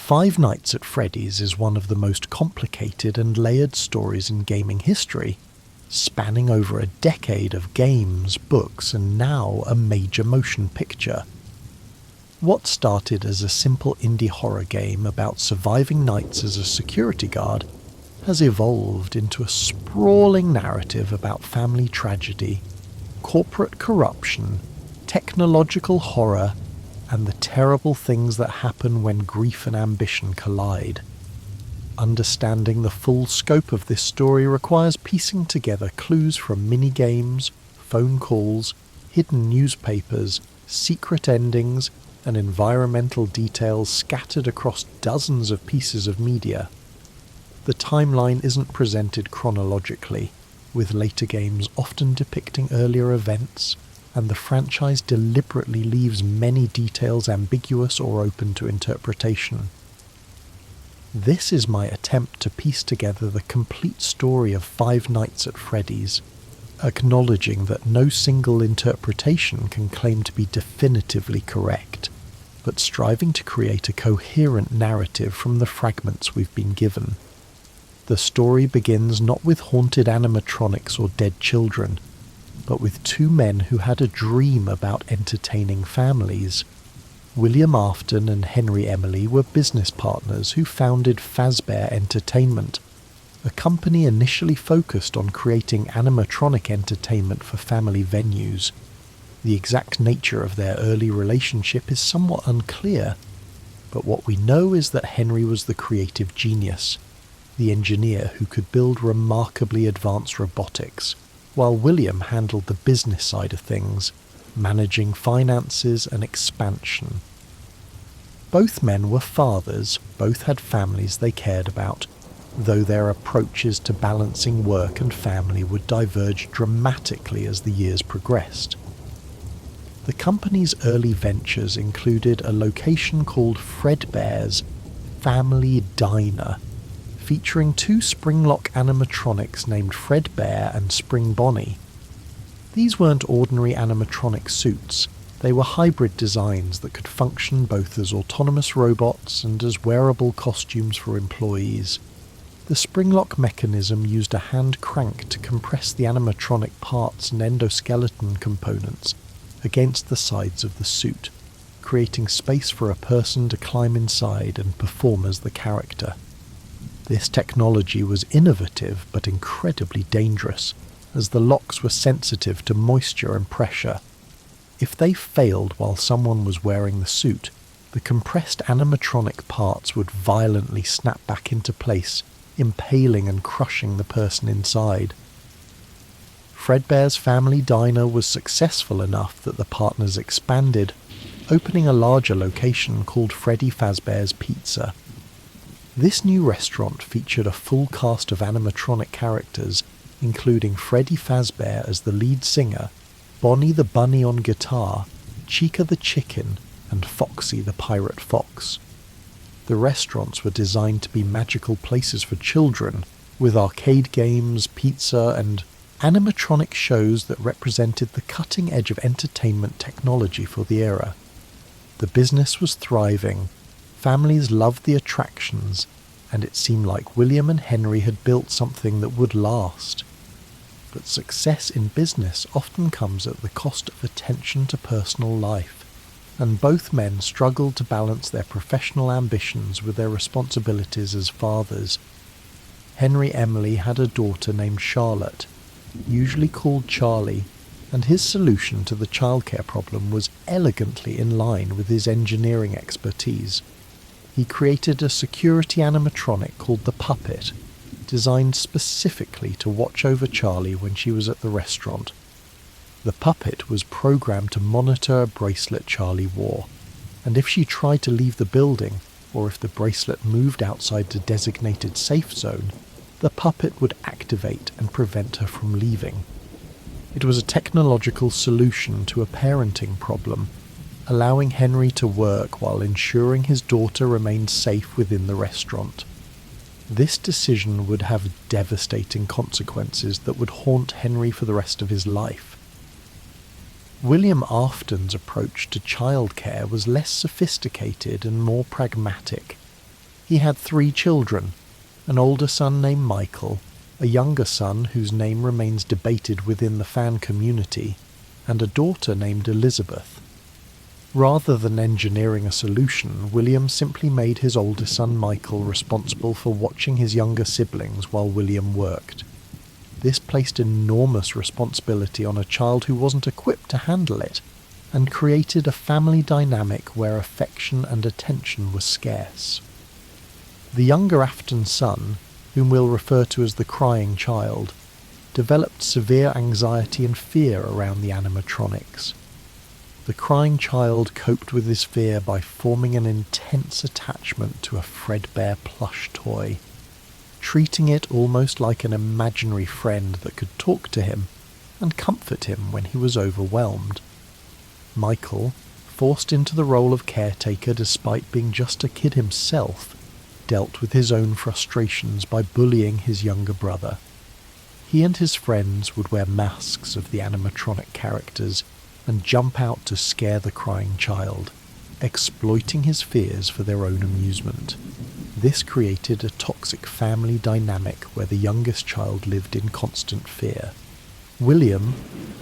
Five Nights at Freddy's is one of the most complicated and layered stories in gaming history, spanning over a decade of games, books, and now a major motion picture. What started as a simple indie horror game about surviving nights as a security guard has evolved into a sprawling narrative about family tragedy, corporate corruption, technological horror, and the terrible things that happen when grief and ambition collide. Understanding the full scope of this story requires piecing together clues from mini-games, phone calls, hidden newspapers, secret endings, and environmental details scattered across dozens of pieces of media. The timeline isn't presented chronologically, with later games often depicting earlier events, and the franchise deliberately leaves many details ambiguous or open to interpretation. This is my attempt to piece together the complete story of Five Nights at Freddy's, acknowledging that no single interpretation can claim to be definitively correct, but striving to create a coherent narrative from the fragments we've been given. The story begins not with haunted animatronics or dead children, but with two men who had a dream about entertaining families. William Afton and Henry Emily were business partners who founded Fazbear Entertainment, a company initially focused on creating animatronic entertainment for family venues. The exact nature of their early relationship is somewhat unclear, but what we know is that Henry was the creative genius, the engineer who could build remarkably advanced robotics, while William handled the business side of things, managing finances and expansion. Both men were fathers, both had families they cared about, though their approaches to balancing work and family would diverge dramatically as the years progressed. The company's early ventures included a location called Fredbear's Family Diner, featuring two Springlock animatronics named Fredbear and Spring Bonnie. These weren't ordinary animatronic suits, they were hybrid designs that could function both as autonomous robots and as wearable costumes for employees. The Springlock mechanism used a hand crank to compress the animatronic parts and endoskeleton components against the sides of the suit, creating space for a person to climb inside and perform as the character. This technology was innovative but incredibly dangerous, as the locks were sensitive to moisture and pressure. If they failed while someone was wearing the suit, the compressed animatronic parts would violently snap back into place, impaling and crushing the person inside. Fredbear's Family Diner was successful enough that the partners expanded, opening a larger location called Freddy Fazbear's Pizza. This new restaurant featured a full cast of animatronic characters, including Freddy Fazbear as the lead singer, Bonnie the Bunny on guitar, Chica the Chicken, and Foxy the Pirate Fox. The restaurants were designed to be magical places for children, with arcade games, pizza, and animatronic shows that represented the cutting edge of entertainment technology for the era. The business was thriving, families loved the attractions, and it seemed like William and Henry had built something that would last. But success in business often comes at the cost of attention to personal life, and both men struggled to balance their professional ambitions with their responsibilities as fathers. Henry Emily had a daughter named Charlotte, usually called Charlie, and his solution to the childcare problem was elegantly in line with his engineering expertise. He created a security animatronic called the Puppet, designed specifically to watch over Charlie when she was at the restaurant. The Puppet was programmed to monitor a bracelet Charlie wore, and if she tried to leave the building, or if the bracelet moved outside the designated safe zone, the Puppet would activate and prevent her from leaving. It was a technological solution to a parenting problem, allowing Henry to work while ensuring his daughter remained safe within the restaurant. This decision would have devastating consequences that would haunt Henry for the rest of his life. William Afton's approach to childcare was less sophisticated and more pragmatic. He had 3 children, an older son named Michael, a younger son whose name remains debated within the fan community, and a daughter named Elizabeth. Rather than engineering a solution, William simply made his older son Michael responsible for watching his younger siblings while William worked. This placed enormous responsibility on a child who wasn't equipped to handle it, and created a family dynamic where affection and attention were scarce. The younger Afton son, whom we'll refer to as the crying child, developed severe anxiety and fear around the animatronics. The crying child coped with his fear by forming an intense attachment to a Fredbear plush toy, treating it almost like an imaginary friend that could talk to him and comfort him when he was overwhelmed. Michael, forced into the role of caretaker despite being just a kid himself, dealt with his own frustrations by bullying his younger brother. He and his friends would wear masks of the animatronic characters and jump out to scare the crying child, exploiting his fears for their own amusement. This created a toxic family dynamic where the youngest child lived in constant fear. William,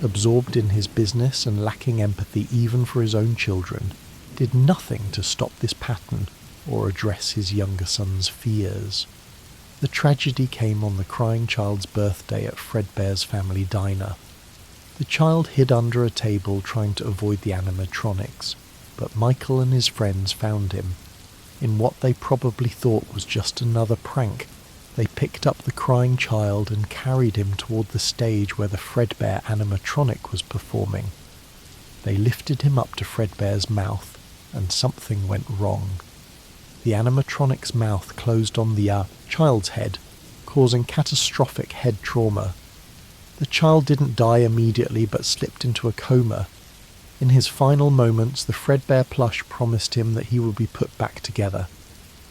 absorbed in his business and lacking empathy even for his own children, did nothing to stop this pattern or address his younger son's fears. The tragedy came on the crying child's birthday at Fredbear's family diner. The child hid under a table trying to avoid the animatronics, but Michael and his friends found him. In what they probably thought was just another prank, they picked up the crying child and carried him toward the stage where the Fredbear animatronic was performing. They lifted him up to Fredbear's mouth, and something went wrong. The animatronic's mouth closed on the child's head, causing catastrophic head trauma. The child didn't die immediately but slipped into a coma. In his final moments, the Fredbear plush promised him that he would be put back together.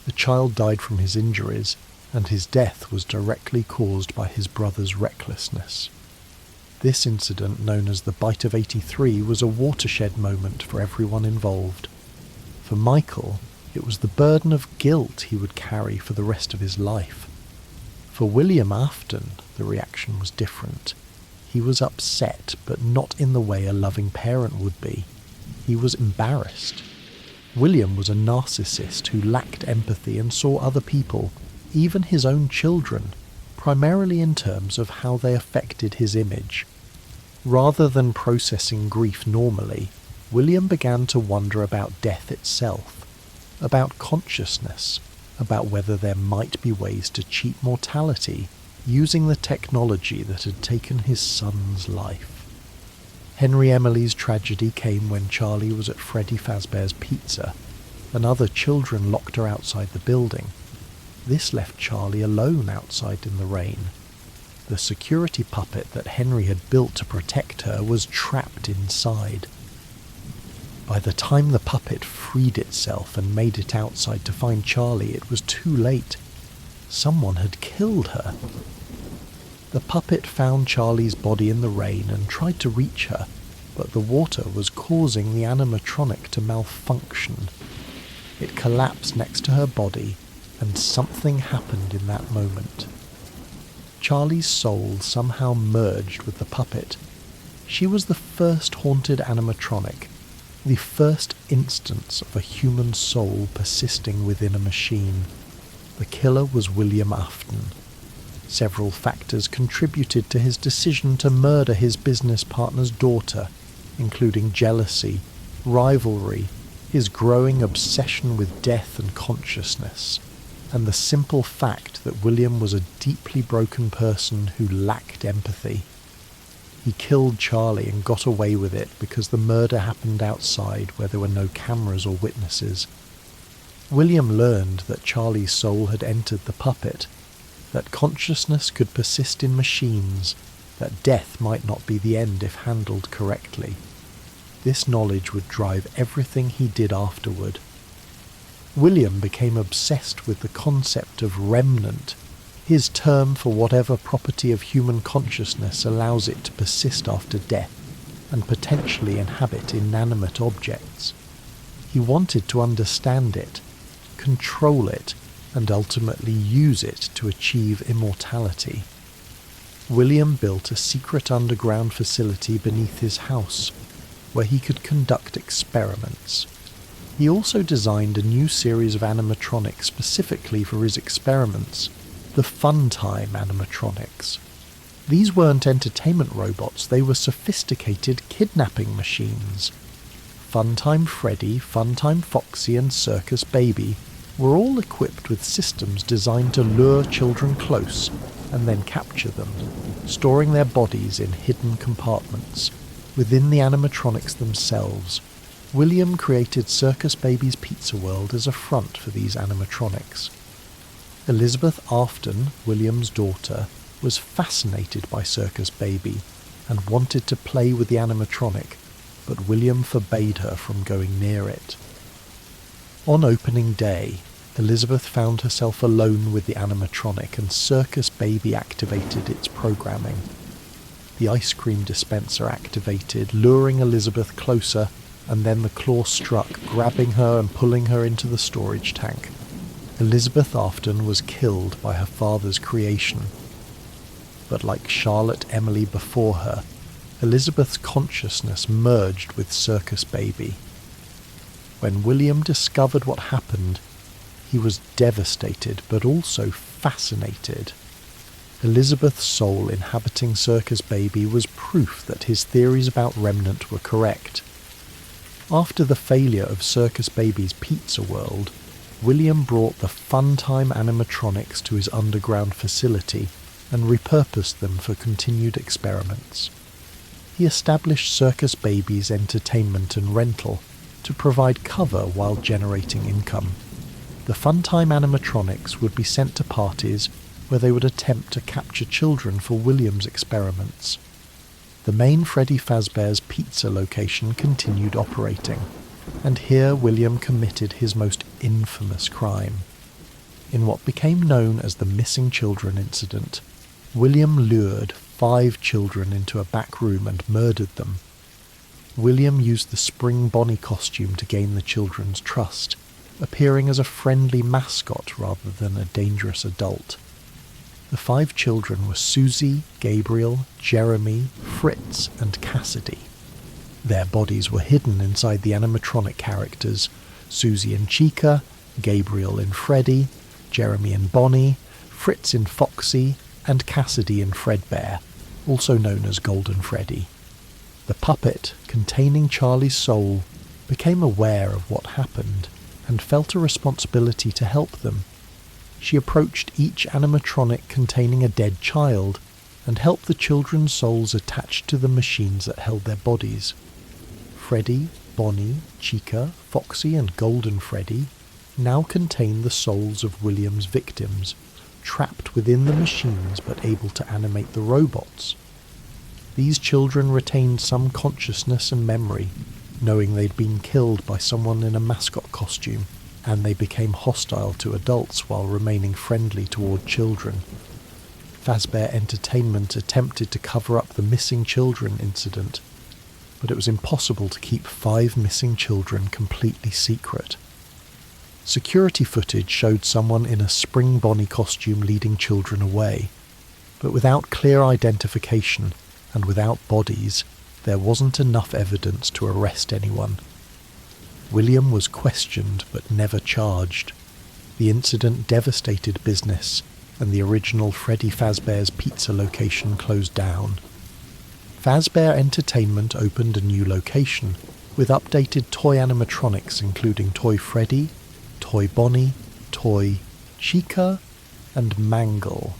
The child died from his injuries, and his death was directly caused by his brother's recklessness. This incident, known as the Bite of 83, was a watershed moment for everyone involved. For Michael, it was the burden of guilt he would carry for the rest of his life. For William Afton, the reaction was different. He was upset, but not in the way a loving parent would be. He was embarrassed. William was a narcissist who lacked empathy and saw other people, even his own children, primarily in terms of how they affected his image. Rather than processing grief normally, William began to wonder about death itself, about consciousness, about whether there might be ways to cheat mortality using the technology that had taken his son's life. Henry Emily's tragedy came when Charlie was at Freddy Fazbear's Pizza, and other children locked her outside the building. This left Charlie alone outside in the rain. The security puppet that Henry had built to protect her was trapped inside. By the time the puppet freed itself and made it outside to find Charlie, it was too late. Someone had killed her. The puppet found Charlie's body in the rain and tried to reach her, but the water was causing the animatronic to malfunction. It collapsed next to her body, and something happened in that moment. Charlie's soul somehow merged with the puppet. She was the first haunted animatronic, the first instance of a human soul persisting within a machine. The killer was William Afton. Several factors contributed to his decision to murder his business partner's daughter, including jealousy, rivalry, his growing obsession with death and consciousness, and the simple fact that William was a deeply broken person who lacked empathy. He killed Charlie and got away with it because the murder happened outside where there were no cameras or witnesses. William learned that Charlie's soul had entered the puppet, that consciousness could persist in machines, that death might not be the end if handled correctly. This knowledge would drive everything he did afterward. William became obsessed with the concept of remnant, his term for whatever property of human consciousness allows it to persist after death and potentially inhabit inanimate objects. He wanted to understand it, control it, and ultimately use it to achieve immortality. William built a secret underground facility beneath his house, where he could conduct experiments. He also designed a new series of animatronics specifically for his experiments, the Funtime animatronics. These weren't entertainment robots, they were sophisticated kidnapping machines. Funtime Freddy, Funtime Foxy and Circus Baby were all equipped with systems designed to lure children close and then capture them, storing their bodies in hidden compartments. Within the animatronics themselves, William created Circus Baby's Pizza World as a front for these animatronics. Elizabeth Afton, William's daughter, was fascinated by Circus Baby and wanted to play with the animatronic, but William forbade her from going near it. On opening day, Elizabeth found herself alone with the animatronic and Circus Baby activated its programming. The ice cream dispenser activated, luring Elizabeth closer, and then the claw struck, grabbing her and pulling her into the storage tank. Elizabeth Afton was killed by her father's creation. But like Charlotte Emily before her, Elizabeth's consciousness merged with Circus Baby. When William discovered what happened, he was devastated but also fascinated. Elizabeth's soul inhabiting Circus Baby was proof that his theories about Remnant were correct. After the failure of Circus Baby's Pizza World, William brought the Funtime animatronics to his underground facility and repurposed them for continued experiments. He established Circus Baby's entertainment and rental to provide cover while generating income. The Funtime animatronics would be sent to parties where they would attempt to capture children for William's experiments. The main Freddy Fazbear's Pizza location continued operating, and here William committed his most infamous crime. In what became known as the Missing Children incident, William lured 5 children into a back room and murdered them. William used the Spring Bonnie costume to gain the children's trust, appearing as a friendly mascot rather than a dangerous adult. The 5 children were Susie, Gabriel, Jeremy, Fritz, and Cassidy. Their bodies were hidden inside the animatronic characters, Susie in Chica, Gabriel in Freddy, Jeremy in Bonnie, Fritz in Foxy, and Cassidy in Fredbear, also known as Golden Freddy. The puppet, containing Charlie's soul, became aware of what happened and felt a responsibility to help them. She approached each animatronic containing a dead child and helped the children's souls attached to the machines that held their bodies. Freddy, Bonnie, Chica, Foxy and Golden Freddy now contain the souls of William's victims, trapped within the machines but able to animate the robots. These children retained some consciousness and memory, knowing they'd been killed by someone in a mascot costume, and they became hostile to adults while remaining friendly toward children. Fazbear Entertainment attempted to cover up the missing children incident, but it was impossible to keep 5 missing children completely secret. Security footage showed someone in a Spring Bonnie costume leading children away, but without clear identification and without bodies, there wasn't enough evidence to arrest anyone. William was questioned but never charged. The incident devastated business, and the original Freddy Fazbear's Pizza location closed down. Fazbear Entertainment opened a new location, with updated toy animatronics including Toy Freddy, Toy Bonnie, Toy Chica, and Mangle.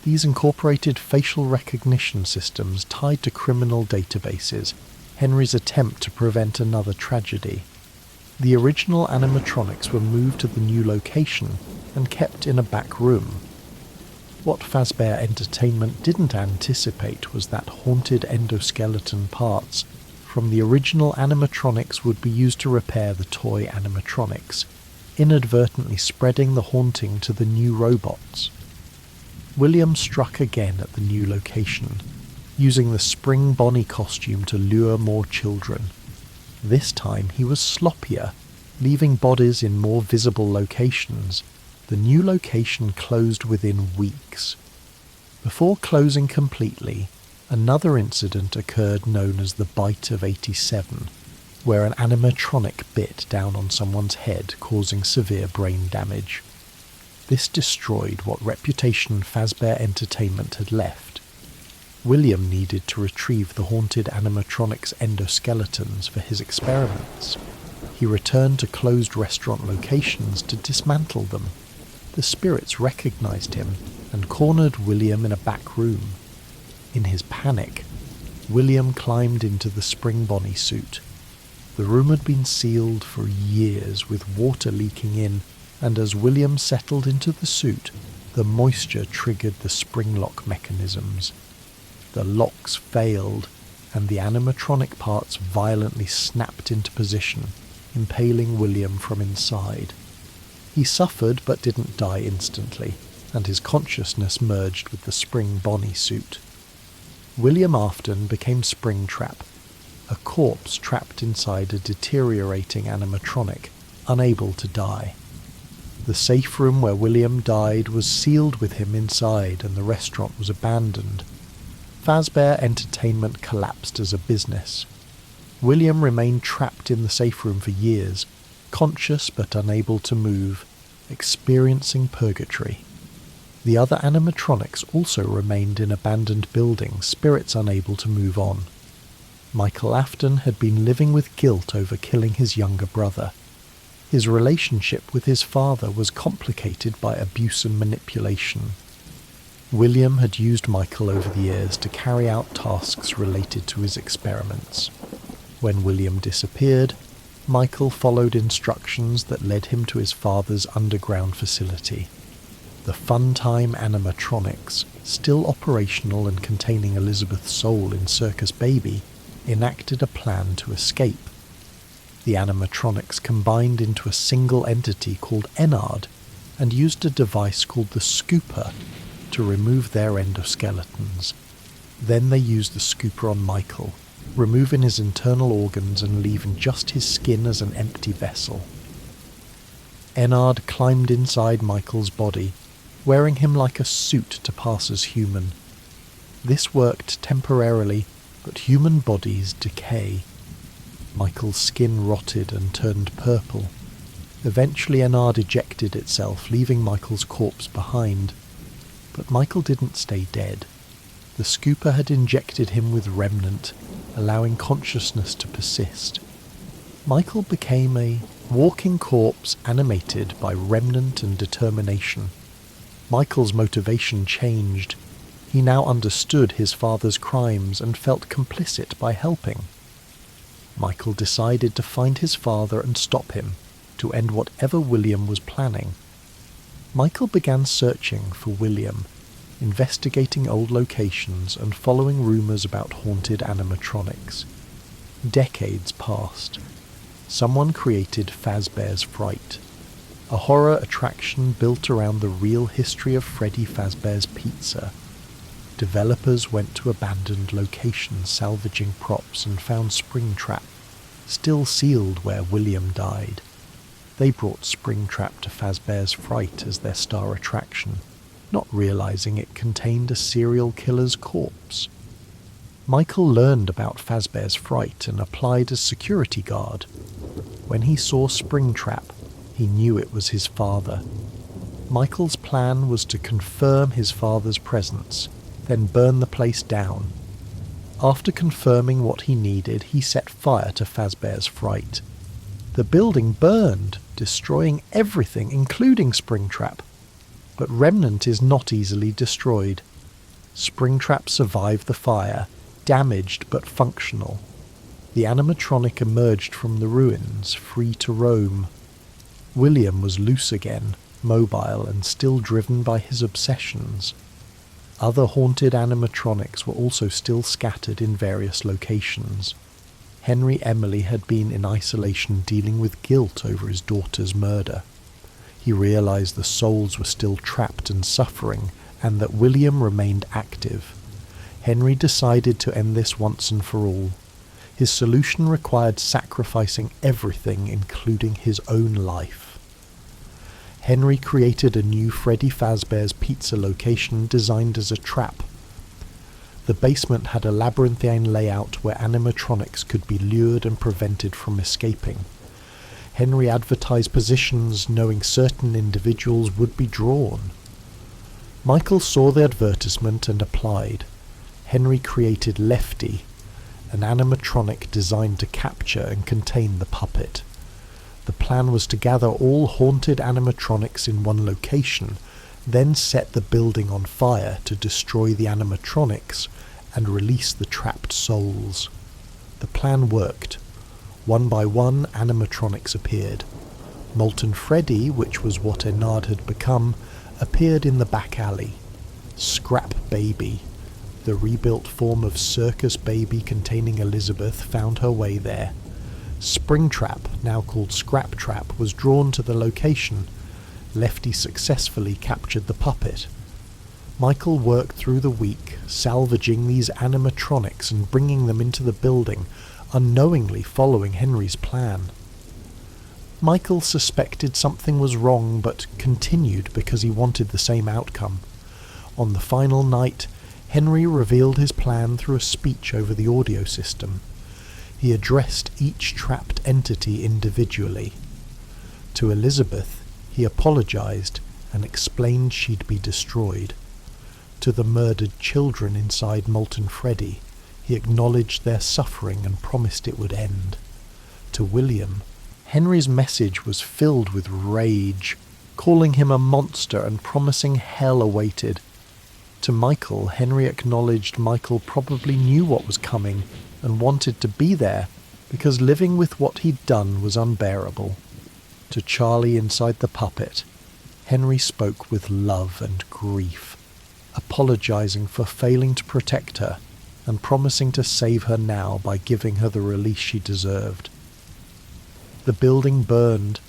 These incorporated facial recognition systems tied to criminal databases, Henry's attempt to prevent another tragedy. The original animatronics were moved to the new location and kept in a back room. What Fazbear Entertainment didn't anticipate was that haunted endoskeleton parts from the original animatronics would be used to repair the toy animatronics, inadvertently spreading the haunting to the new robots. William struck again at the new location, using the Spring Bonnie costume to lure more children. This time he was sloppier, leaving bodies in more visible locations, The new location closed within weeks. Before closing completely, another incident occurred known as the Bite of 87, where an animatronic bit down on someone's head, causing severe brain damage. This destroyed what reputation Fazbear Entertainment had left. William needed to retrieve the haunted animatronics' endoskeletons for his experiments. He returned to closed restaurant locations to dismantle them. The spirits recognized him and cornered William in a back room. In his panic, William climbed into the Spring Bonnie suit. The room had been sealed for years with water leaking in, and as William settled into the suit, the moisture triggered the spring lock mechanisms. The locks failed, and the animatronic parts violently snapped into position, impaling William from inside. He suffered but didn't die instantly, and his consciousness merged with the Spring Bonnie suit. William Afton became Springtrap, a corpse trapped inside a deteriorating animatronic, unable to die. The safe room where William died was sealed with him inside, and the restaurant was abandoned. Fazbear Entertainment collapsed as a business. William remained trapped in the safe room for years, conscious but unable to move, experiencing purgatory. The other animatronics also remained in abandoned buildings, spirits unable to move on. Michael Afton had been living with guilt over killing his younger brother. His relationship with his father was complicated by abuse and manipulation. William had used Michael over the years to carry out tasks related to his experiments. When William disappeared, Michael followed instructions that led him to his father's underground facility. The Funtime animatronics, still operational and containing Elizabeth's soul in Circus Baby, enacted a plan to escape. The animatronics combined into a single entity called Enard and used a device called the Scooper to remove their endoskeletons. Then they used the Scooper on Michael, removing his internal organs and leaving just his skin as an empty vessel. Enard climbed inside Michael's body, wearing him like a suit to pass as human. This worked temporarily, but human bodies decay. Michael's skin rotted and turned purple. Eventually Enard ejected itself, leaving Michael's corpse behind. But Michael didn't stay dead. The Scooper had injected him with remnant, allowing consciousness to persist. Michael became a walking corpse animated by remnant and determination. Michael's motivation changed. He now understood his father's crimes and felt complicit by helping. Michael decided to find his father and stop him, to end whatever William was planning. Michael began searching for William, investigating old locations and following rumours about haunted animatronics. Decades passed. Someone created Fazbear's Fright, a horror attraction built around the real history of Freddy Fazbear's Pizza. Developers went to abandoned locations salvaging props and found Springtrap, still sealed where William died. They brought Springtrap to Fazbear's Fright as their star attraction, not realizing it contained a serial killer's corpse. Michael learned about Fazbear's Fright and applied as security guard. When he saw Springtrap, he knew it was his father. Michael's plan was to confirm his father's presence, then burn the place down. After confirming what he needed, he set fire to Fazbear's Fright. The building burned, destroying everything, including Springtrap. But Remnant is not easily destroyed. Springtrap survived the fire, damaged but functional. The animatronic emerged from the ruins, free to roam. William was loose again, mobile and still driven by his obsessions. Other haunted animatronics were also still scattered in various locations. Henry Emily had been in isolation dealing with guilt over his daughter's murder. He realized the souls were still trapped and suffering, and that William remained active. Henry decided to end this once and for all. His solution required sacrificing everything, including his own life. Henry created a new Freddy Fazbear's Pizza location designed as a trap. The basement had a labyrinthine layout where animatronics could be lured and prevented from escaping. Henry advertised positions knowing certain individuals would be drawn. Michael saw the advertisement and applied. Henry created Lefty, an animatronic designed to capture and contain the puppet. The plan was to gather all haunted animatronics in one location, then set the building on fire to destroy the animatronics and release the trapped souls. The plan worked. One by one, animatronics appeared. Molten Freddy, which was what Enard had become, appeared in the back alley. Scrap Baby, the rebuilt form of Circus Baby containing Elizabeth, found her way there. Springtrap, now called Scrap Trap, was drawn to the location. Lefty successfully captured the puppet. Michael worked through the week, salvaging these animatronics and bringing them into the building, unknowingly following Henry's plan. Michael suspected something was wrong, but continued because he wanted the same outcome. On the final night, Henry revealed his plan through a speech over the audio system. He addressed each trapped entity individually. To Elizabeth, he apologized and explained she'd be destroyed. To the murdered children inside Molten Freddy, he acknowledged their suffering and promised it would end. To William, Henry's message was filled with rage, calling him a monster and promising hell awaited. To Michael, Henry acknowledged Michael probably knew what was coming and wanted to be there because living with what he'd done was unbearable. To Charlie inside the puppet, Henry spoke with love and grief, apologizing for failing to protect her and promising to save her now by giving her the release she deserved. The building burned.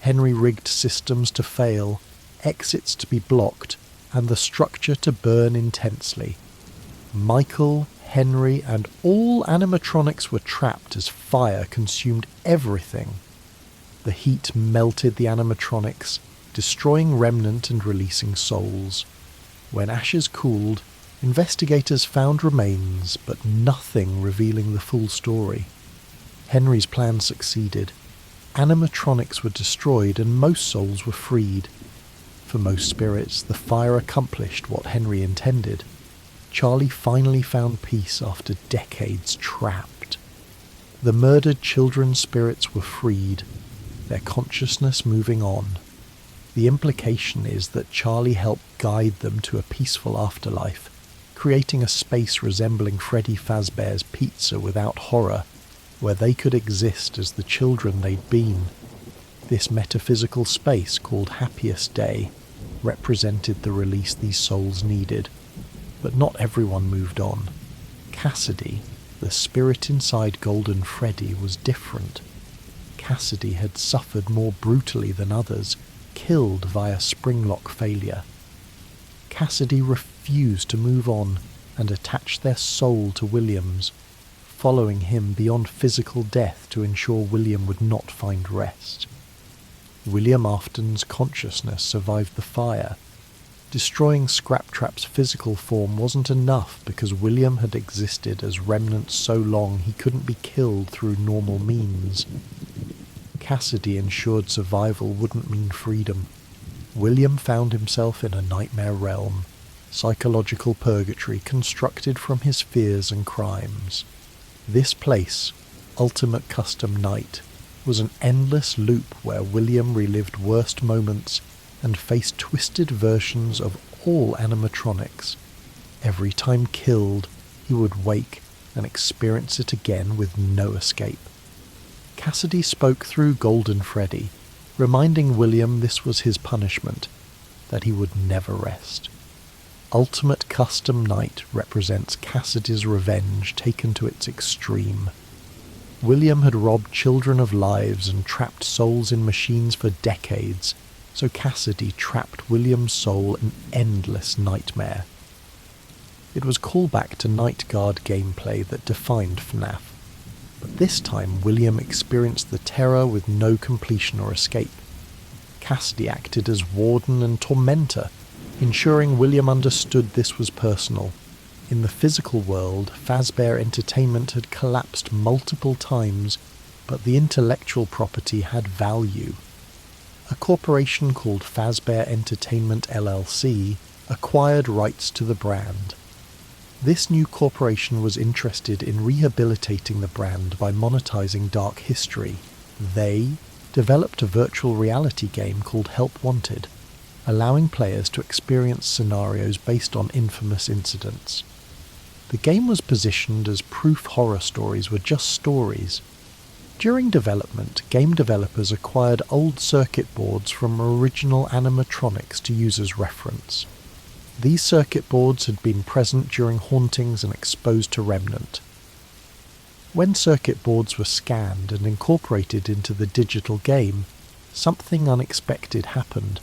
Henry rigged systems to fail, exits to be blocked, and the structure to burn intensely. Michael, Henry, and all animatronics were trapped as fire consumed everything. The heat melted the animatronics, destroying remnant and releasing souls. When ashes cooled, investigators found remains, but nothing revealing the full story. Henry's plan succeeded. Animatronics were destroyed and most souls were freed. For most spirits, the fire accomplished what Henry intended. Charlie finally found peace after decades trapped. The murdered children's spirits were freed, their consciousness moving on. The implication is that Charlie helped guide them to a peaceful afterlife, creating a space resembling Freddy Fazbear's Pizza without horror, where they could exist as the children they'd been. This metaphysical space, called Happiest Day, represented the release these souls needed. But not everyone moved on. Cassidy, the spirit inside Golden Freddy, was different. Cassidy had suffered more brutally than others, killed via springlock failure. Cassidy refused to move on and attach their soul to William's, following him beyond physical death to ensure William would not find rest. William Afton's consciousness survived the fire. Destroying Scraptrap's physical form wasn't enough because William had existed as remnants so long he couldn't be killed through normal means. Cassidy ensured survival wouldn't mean freedom. William found himself in a nightmare realm, psychological purgatory constructed from his fears and crimes. This place, Ultimate Custom Night, was an endless loop where William relived worst moments and faced twisted versions of all animatronics. Every time killed, he would wake and experience it again with no escape. Cassidy spoke through Golden Freddy, reminding William this was his punishment, that he would never rest. Ultimate Custom Night represents Cassidy's revenge taken to its extreme. William had robbed children of lives and trapped souls in machines for decades, so Cassidy trapped William's soul in endless nightmare. It was callback to Night Guard gameplay that defined FNAF, but this time William experienced the terror with no completion or escape. Cassidy acted as warden and tormentor, ensuring William understood this was personal. In the physical world, Fazbear Entertainment had collapsed multiple times, but the intellectual property had value. A corporation called Fazbear Entertainment LLC acquired rights to the brand. This new corporation was interested in rehabilitating the brand by monetizing dark history. They developed a virtual reality game called Help Wanted, allowing players to experience scenarios based on infamous incidents. The game was positioned as proof horror stories were just stories. During development, game developers acquired old circuit boards from original animatronics to use as reference. These circuit boards had been present during hauntings and exposed to remnant. When circuit boards were scanned and incorporated into the digital game, something unexpected happened.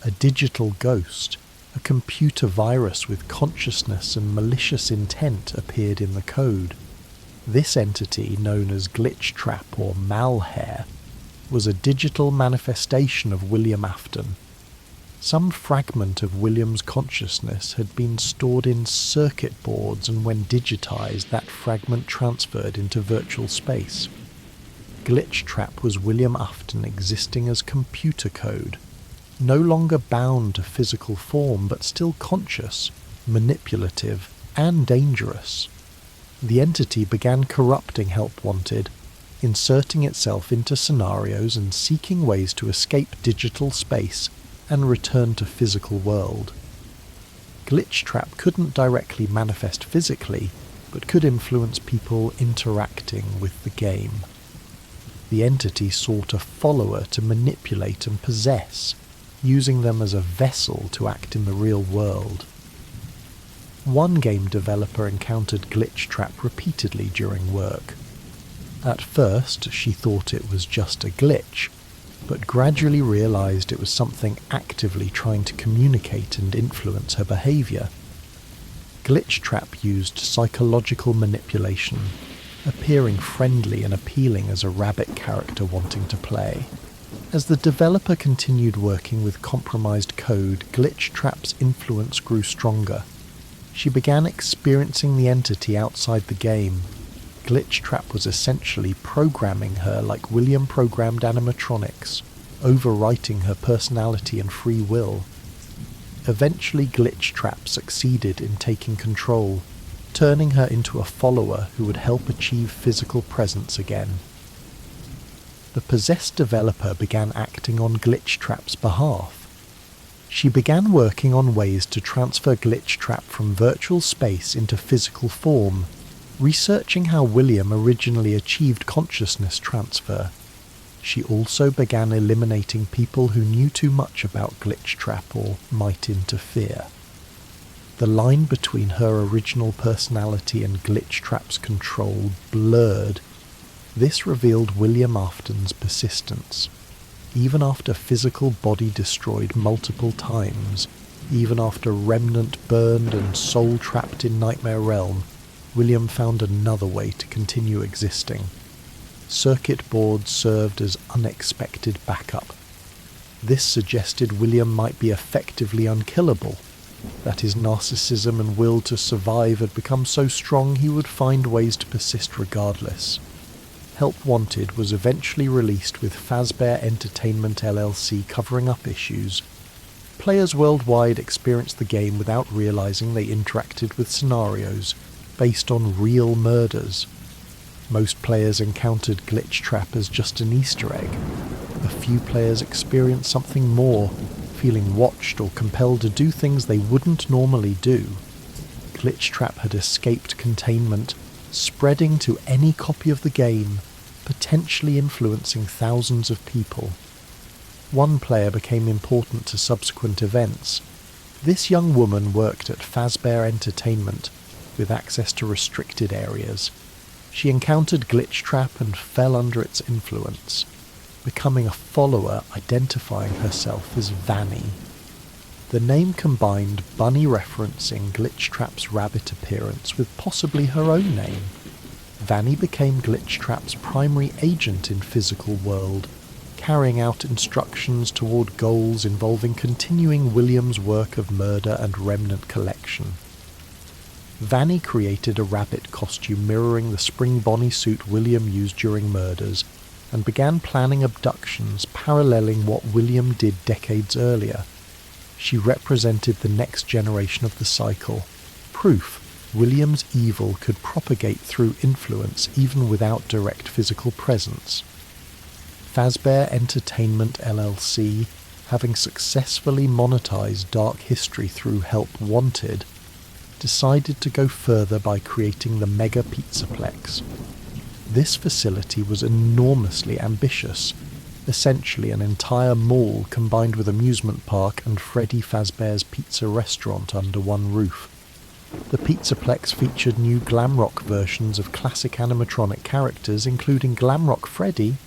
A digital ghost, a computer virus with consciousness and malicious intent appeared in the code. This entity, known as Glitchtrap or Malhare, was a digital manifestation of William Afton. Some fragment of William's consciousness had been stored in circuit boards, and when digitized, that fragment transferred into virtual space. Glitchtrap was William Afton existing as computer code, no longer bound to physical form but still conscious, manipulative, and dangerous. The entity began corrupting Help Wanted, inserting itself into scenarios and seeking ways to escape digital space and return to physical world. Glitchtrap couldn't directly manifest physically, but could influence people interacting with the game. The entity sought a follower to manipulate and possess, using them as a vessel to act in the real world. One game developer encountered Glitchtrap repeatedly during work. At first, she thought it was just a glitch, but gradually realized it was something actively trying to communicate and influence her behavior. Glitchtrap used psychological manipulation, appearing friendly and appealing as a rabbit character wanting to play. As the developer continued working with compromised code, Glitchtrap's influence grew stronger. She began experiencing the entity outside the game. Glitchtrap was essentially programming her like William programmed animatronics, overwriting her personality and free will. Eventually, Glitchtrap succeeded in taking control, turning her into a follower who would help achieve physical presence again. The possessed developer began acting on Glitchtrap's behalf. She began working on ways to transfer Glitchtrap from virtual space into physical form, researching how William originally achieved consciousness transfer. She also began eliminating people who knew too much about Glitchtrap or might interfere. The line between her original personality and Glitchtrap's control blurred. This revealed William Afton's persistence. Even after physical body destroyed multiple times, even after remnant burned and soul trapped in Nightmare Realm, William found another way to continue existing. Circuit boards served as unexpected backup. This suggested William might be effectively unkillable, that his narcissism and will to survive had become so strong he would find ways to persist regardless. Help Wanted was eventually released with Fazbear Entertainment LLC covering up issues. Players worldwide experienced the game without realizing they interacted with scenarios based on real murders. Most players encountered Glitchtrap as just an Easter egg. A few players experienced something more, feeling watched or compelled to do things they wouldn't normally do. Glitchtrap had escaped containment, spreading to any copy of the game, potentially influencing thousands of people. One player became important to subsequent events. This young woman worked at Fazbear Entertainment, with access to restricted areas. She encountered Glitchtrap and fell under its influence, becoming a follower identifying herself as Vanny. The name combined bunny referencing Glitchtrap's rabbit appearance with possibly her own name. Vanny became Glitchtrap's primary agent in physical world, carrying out instructions toward goals involving continuing William's work of murder and remnant collection. Vanny created a rabbit costume mirroring the spring bonnie suit William used during murders, and began planning abductions paralleling what William did decades earlier. She represented the next generation of the cycle, proof William's evil could propagate through influence even without direct physical presence. Fazbear Entertainment LLC, having successfully monetized dark history through Help Wanted, decided to go further by creating the Mega Pizzaplex. This facility was enormously ambitious, essentially an entire mall combined with amusement park and Freddy Fazbear's Pizza restaurant under one roof. The Pizzaplex featured new glamrock versions of classic animatronic characters including Glamrock Freddy,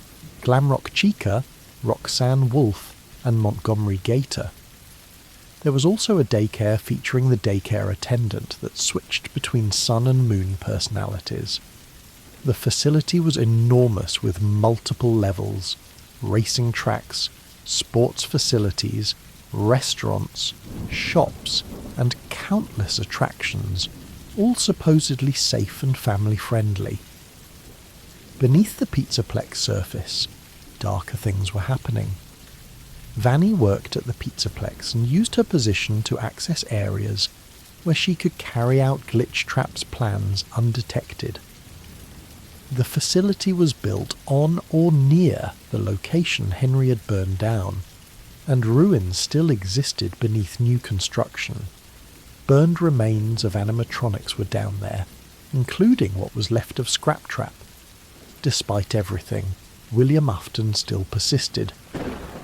Glamrock Chica, Roxanne Wolf, and Montgomery Gator. There was also a daycare featuring the daycare attendant that switched between sun and moon personalities. The facility was enormous with multiple levels, racing tracks, sports facilities, restaurants, shops, and countless attractions, all supposedly safe and family-friendly. Beneath the Pizzaplex surface, darker things were happening. Vanny worked at the Pizzaplex and used her position to access areas where she could carry out Glitchtrap's plans undetected. The facility was built on or near the location Henry had burned down, and ruins still existed beneath new construction. Burned remains of animatronics were down there, including what was left of Springtrap. Despite everything, William Afton still persisted.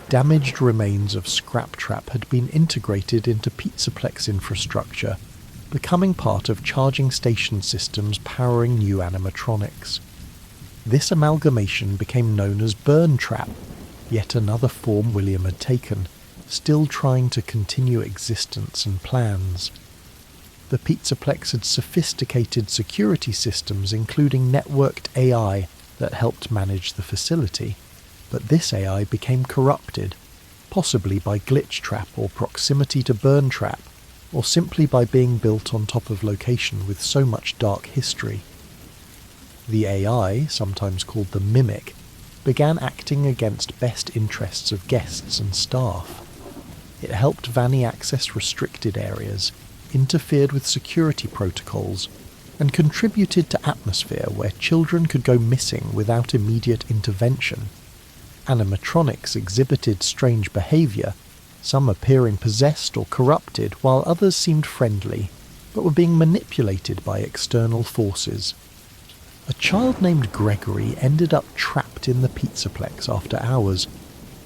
Damaged remains of Springtrap had been integrated into Pizzaplex infrastructure, becoming part of charging station systems powering new animatronics. This amalgamation became known as Burntrap, yet another form William had taken, still trying to continue existence and plans. The Pizzaplex had sophisticated security systems including networked AI that helped manage the facility, but this AI became corrupted, possibly by Glitchtrap or proximity to Burntrap, or simply by being built on top of location with so much dark history. The AI, sometimes called the Mimic, began acting against best interests of guests and staff. It helped Vanny access restricted areas, interfered with security protocols, and contributed to atmosphere where children could go missing without immediate intervention. Animatronics exhibited strange behaviour, some appearing possessed or corrupted while others seemed friendly, but were being manipulated by external forces. A child named Gregory ended up trapped in the Pizzaplex after hours,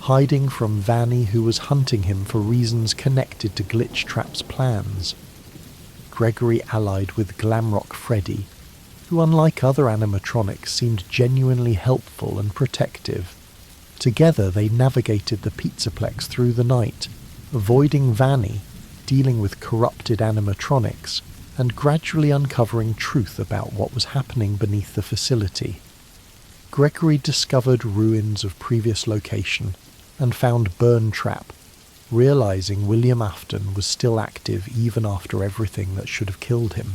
hiding from Vanny who was hunting him for reasons connected to Glitchtrap's plans. Gregory allied with Glamrock Freddy, who unlike other animatronics seemed genuinely helpful and protective. Together they navigated the Pizzaplex through the night, avoiding Vanny, dealing with corrupted animatronics, and gradually uncovering truth about what was happening beneath the facility. Gregory discovered ruins of previous location and found Burntrap, realizing William Afton was still active even after everything that should have killed him.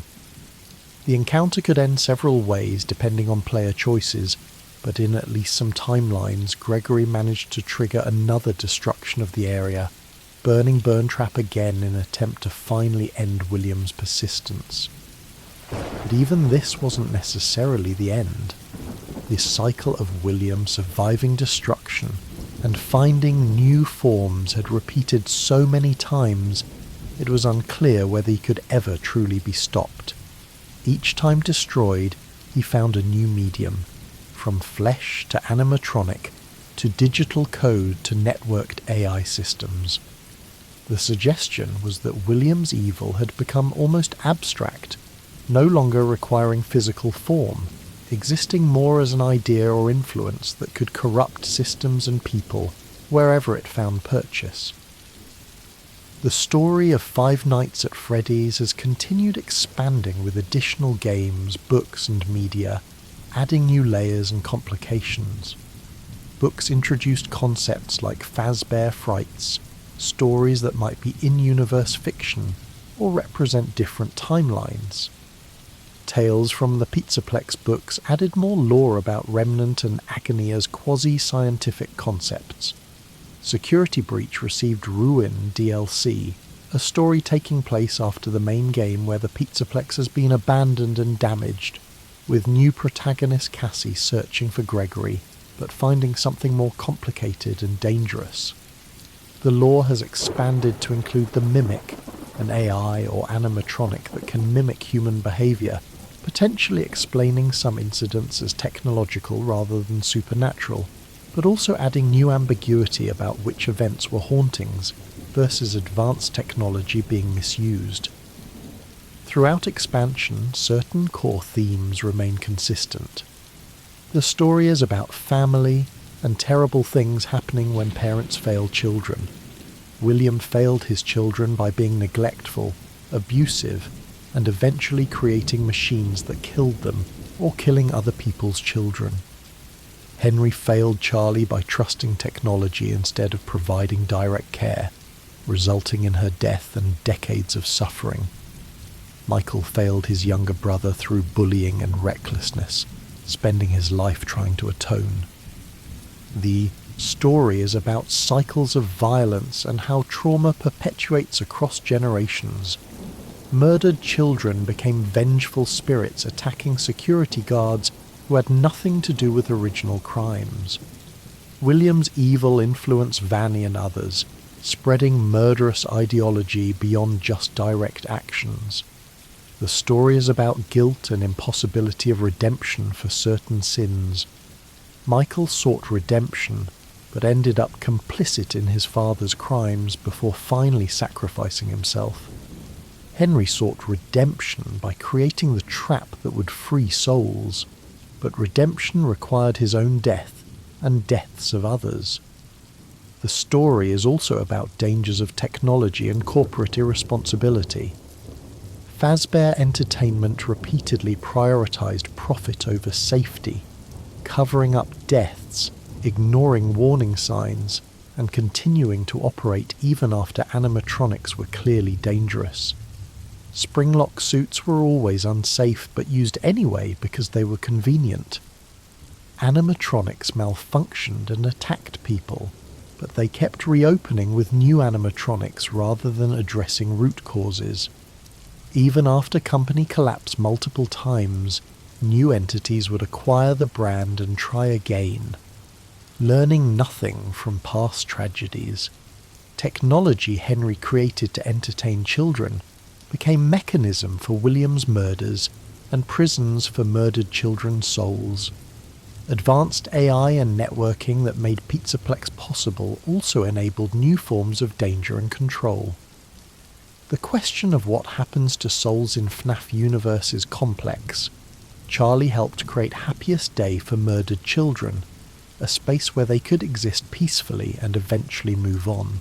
The encounter could end several ways depending on player choices, but in at least some timelines, Gregory managed to trigger another destruction of the area, burning Burntrap again in an attempt to finally end William's persistence. But even this wasn't necessarily the end. This cycle of William surviving destruction and finding new forms had repeated so many times, it was unclear whether he could ever truly be stopped. Each time destroyed, he found a new medium, from flesh to animatronic, to digital code to networked AI systems. The suggestion was that William's evil had become almost abstract, no longer requiring physical form, existing more as an idea or influence that could corrupt systems and people wherever it found purchase. The story of Five Nights at Freddy's has continued expanding with additional games, books and media, adding new layers and complications. books introduced concepts like Fazbear Frights, stories that might be in-universe fiction or represent different timelines. Tales from the Plex books added more lore about Remnant and Agony as quasi-scientific concepts. Security Breach received Ruin DLC, a story taking place after the main game where the Plex has been abandoned and damaged, with new protagonist Cassie searching for Gregory, but finding something more complicated and dangerous. The lore has expanded to include the Mimic, an AI or animatronic that can mimic human behaviour, potentially explaining some incidents as technological rather than supernatural, but also adding new ambiguity about which events were hauntings versus advanced technology being misused. Throughout expansion, certain core themes remain consistent. The story is about family and terrible things happening when parents fail children. William failed his children by being neglectful, abusive, and eventually creating machines that killed them or killing other people's children. Henry failed Charlie by trusting technology instead of providing direct care, resulting in her death and decades of suffering. Michael failed his younger brother through bullying and recklessness, spending his life trying to atone. The story is about cycles of violence and how trauma perpetuates across generations. Murdered children became vengeful spirits attacking security guards who had nothing to do with original crimes. William's evil influenced Vanny and others, spreading murderous ideology beyond just direct actions. The story is about guilt and impossibility of redemption for certain sins. Michael sought redemption, but ended up complicit in his father's crimes before finally sacrificing himself. Henry sought redemption by creating the trap that would free souls, but redemption required his own death and deaths of others. The story is also about dangers of technology and corporate irresponsibility. Fazbear Entertainment repeatedly prioritized profit over safety, covering up deaths, ignoring warning signs, and continuing to operate even after animatronics were clearly dangerous. Springlock suits were always unsafe but used anyway because they were convenient. Animatronics malfunctioned and attacked people, but they kept reopening with new animatronics rather than addressing root causes. Even after company collapsed multiple times, new entities would acquire the brand and try again. Learning nothing from past tragedies, technology Henry created to entertain children became mechanism for William's murders and prisons for murdered children's souls. Advanced AI and networking that made Plex possible also enabled new forms of danger and control. The question of what happens to souls in FNAF universe is complex. Charlie helped create Happiest Day for murdered children, a space where they could exist peacefully and eventually move on,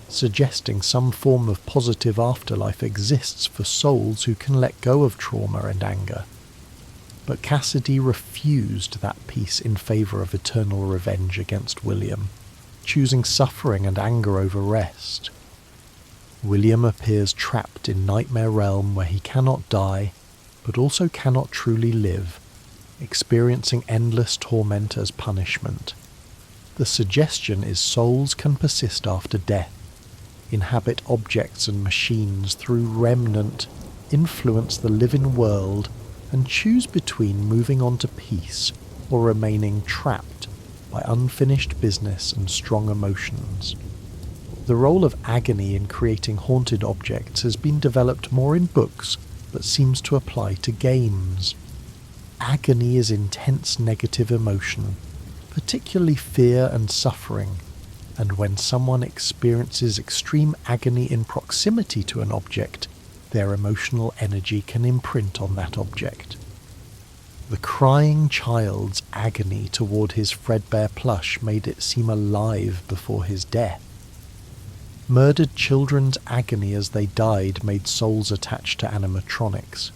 suggesting some form of positive afterlife exists for souls who can let go of trauma and anger. But Cassidy refused that peace in favour of eternal revenge against William, choosing suffering and anger over rest. William appears trapped in Nightmare Realm where he cannot die, but also cannot truly live, experiencing endless torment as punishment. The suggestion is souls can persist after death, inhabit objects and machines through Remnant, influence the living world, and choose between moving on to peace or remaining trapped by unfinished business and strong emotions. The role of agony in creating haunted objects has been developed more in books, but seems to apply to games. Agony is intense negative emotion, particularly fear and suffering, and when someone experiences extreme agony in proximity to an object, their emotional energy can imprint on that object. The crying child's agony toward his Fredbear plush made it seem alive before his death. Murdered children's agony as they died made souls attached to animatronics.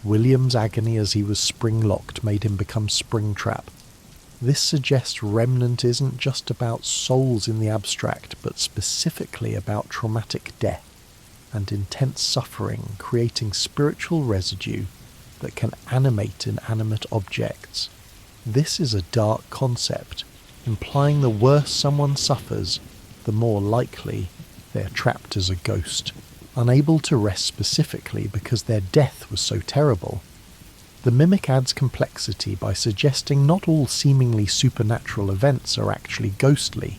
William's agony as he was spring-locked made him become Springtrap. This suggests Remnant isn't just about souls in the abstract, but specifically about traumatic death and intense suffering, creating spiritual residue that can animate inanimate objects. This is a dark concept, implying the worse someone suffers, the more likely they're trapped as a ghost, unable to rest specifically because their death was so terrible. The mimic adds complexity by suggesting not all seemingly supernatural events are actually ghostly.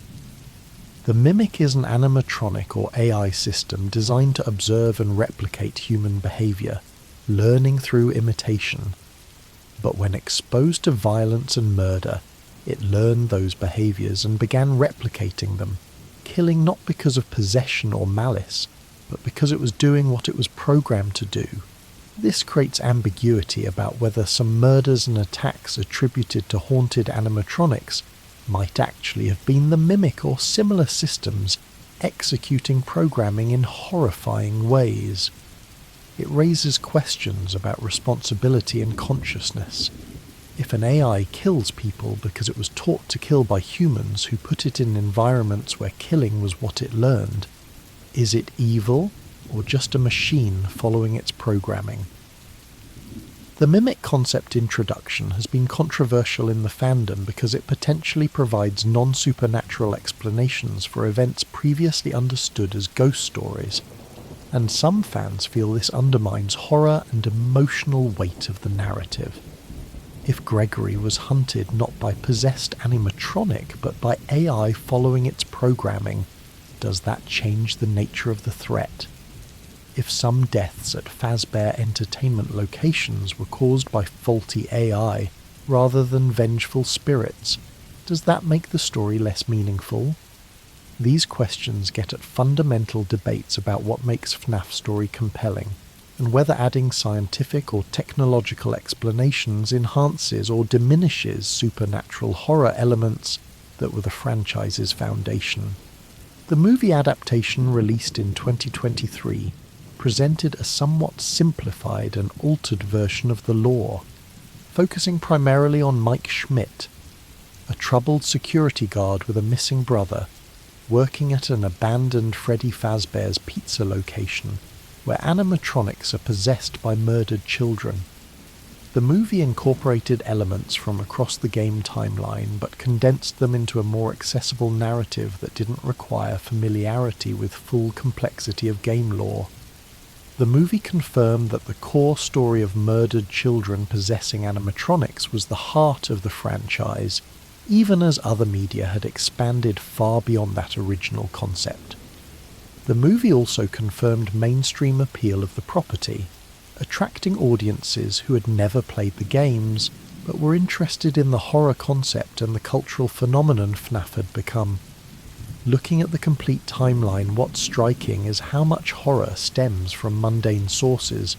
The mimic is an animatronic or AI system designed to observe and replicate human behavior, learning through imitation. But when exposed to violence and murder, it learned those behaviors and began replicating them, killing not because of possession or malice, but because it was doing what it was programmed to do. This creates ambiguity about whether some murders and attacks attributed to haunted animatronics might actually have been the mimic or similar systems executing programming in horrifying ways. It raises questions about responsibility and consciousness. If an AI kills people because it was taught to kill by humans who put it in environments where killing was what it learned, is it evil or just a machine following its programming? The mimic concept introduction has been controversial in the fandom because it potentially provides non-supernatural explanations for events previously understood as ghost stories, and some fans feel this undermines horror and emotional weight of the narrative. If Gregory was hunted not by possessed animatronic but by AI following its programming, does that change the nature of the threat? If some deaths at Fazbear Entertainment locations were caused by faulty AI rather than vengeful spirits, does that make the story less meaningful? These questions get at fundamental debates about what makes FNAF story compelling, and whether adding scientific or technological explanations enhances or diminishes supernatural horror elements that were the franchise's foundation. The movie adaptation released in 2023 presented a somewhat simplified and altered version of the lore, focusing primarily on Mike Schmidt, a troubled security guard with a missing brother, working at an abandoned Freddy Fazbear's pizza location where animatronics are possessed by murdered children. The movie incorporated elements from across the game timeline but condensed them into a more accessible narrative that didn't require familiarity with full complexity of game lore. The movie confirmed that the core story of murdered children possessing animatronics was the heart of the franchise, even as other media had expanded far beyond that original concept. The movie also confirmed mainstream appeal of the property, attracting audiences who had never played the games, but were interested in the horror concept and the cultural phenomenon FNAF had become. Looking at the complete timeline, what's striking is how much horror stems from mundane sources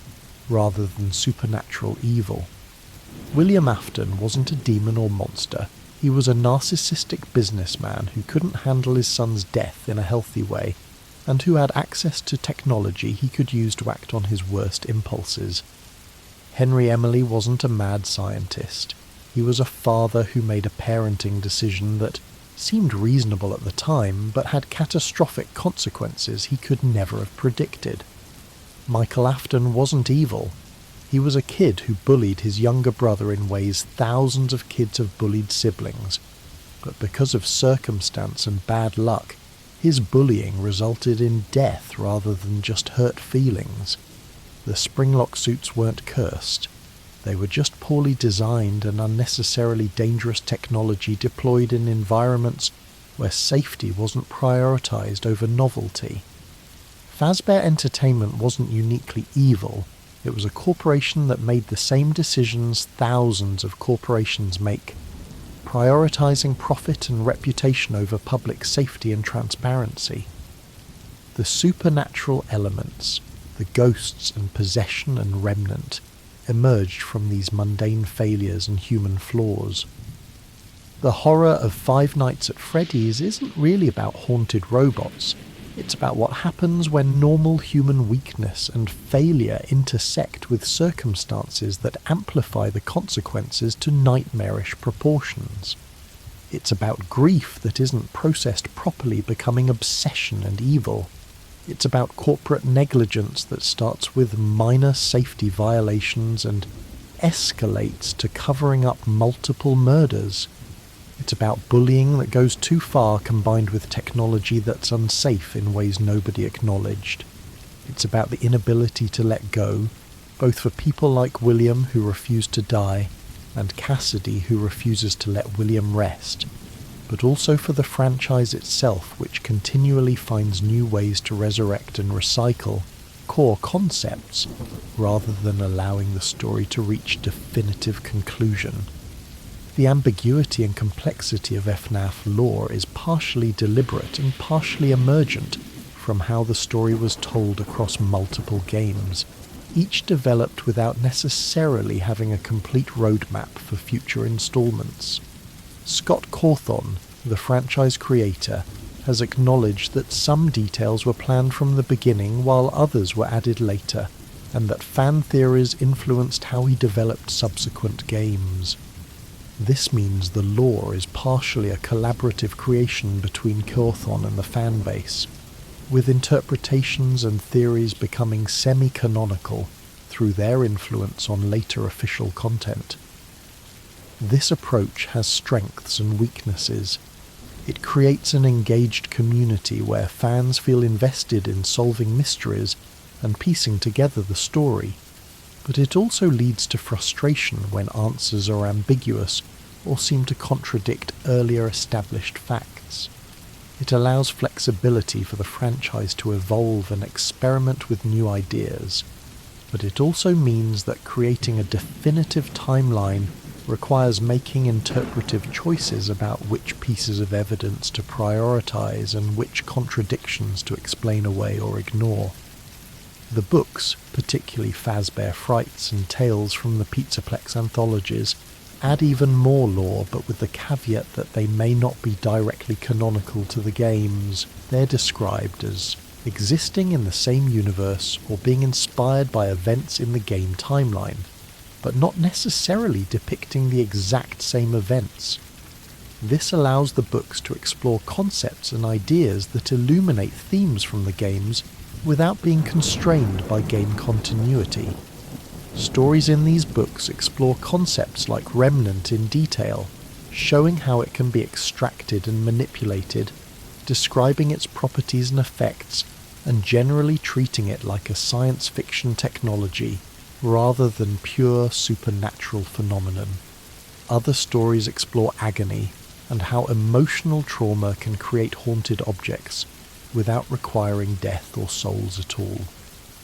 rather than supernatural evil. William Afton wasn't a demon or monster. He was a narcissistic businessman who couldn't handle his son's death in a healthy way, and who had access to technology he could use to act on his worst impulses. Henry Emily wasn't a mad scientist. He was a father who made a parenting decision that seemed reasonable at the time, but had catastrophic consequences he could never have predicted. Michael Afton wasn't evil. He was a kid who bullied his younger brother in ways thousands of kids have bullied siblings, but because of circumstance and bad luck, his bullying resulted in death rather than just hurt feelings. The springlock suits weren't cursed. They were just poorly designed and unnecessarily dangerous technology deployed in environments where safety wasn't prioritized over novelty. Fazbear Entertainment wasn't uniquely evil. It was a corporation that made the same decisions thousands of corporations make, prioritizing profit and reputation over public safety and transparency. The supernatural elements, the ghosts and possession and remnant, emerged from these mundane failures and human flaws. The horror of Five Nights at Freddy's isn't really about haunted robots. It's about what happens when normal human weakness and failure intersect with circumstances that amplify the consequences to nightmarish proportions. It's about grief that isn't processed properly becoming obsession and evil. It's about corporate negligence that starts with minor safety violations and escalates to covering up multiple murders. It's about bullying that goes too far combined with technology that's unsafe in ways nobody acknowledged. It's about the inability to let go, both for people like William who refuse to die, and Cassidy who refuses to let William rest, but also for the franchise itself, which continually finds new ways to resurrect and recycle core concepts, rather than allowing the story to reach definitive conclusion. The ambiguity and complexity of FNAF lore is partially deliberate and partially emergent from how the story was told across multiple games, each developed without necessarily having a complete roadmap for future installments. Scott Cawthon, the franchise creator, has acknowledged that some details were planned from the beginning while others were added later, and that fan theories influenced how he developed subsequent games. This means the lore is partially a collaborative creation between Cawthon and the fanbase, with interpretations and theories becoming semi-canonical through their influence on later official content. This approach has strengths and weaknesses. It creates an engaged community where fans feel invested in solving mysteries and piecing together the story, but it also leads to frustration when answers are ambiguous or seem to contradict earlier established facts. It allows flexibility for the franchise to evolve and experiment with new ideas, but it also means that creating a definitive timeline requires making interpretive choices about which pieces of evidence to prioritize and which contradictions to explain away or ignore. The books, particularly Fazbear Frights and Tales from the Plex anthologies, add even more lore, but with the caveat that they may not be directly canonical to the games. They're described as existing in the same universe or being inspired by events in the game timeline, but not necessarily depicting the exact same events. This allows the books to explore concepts and ideas that illuminate themes from the games without being constrained by game continuity. Stories in these books explore concepts like remnant in detail, showing how it can be extracted and manipulated, describing its properties and effects, and generally treating it like a science fiction technology rather than pure supernatural phenomenon. Other stories explore agony and how emotional trauma can create haunted objects without requiring death or souls at all.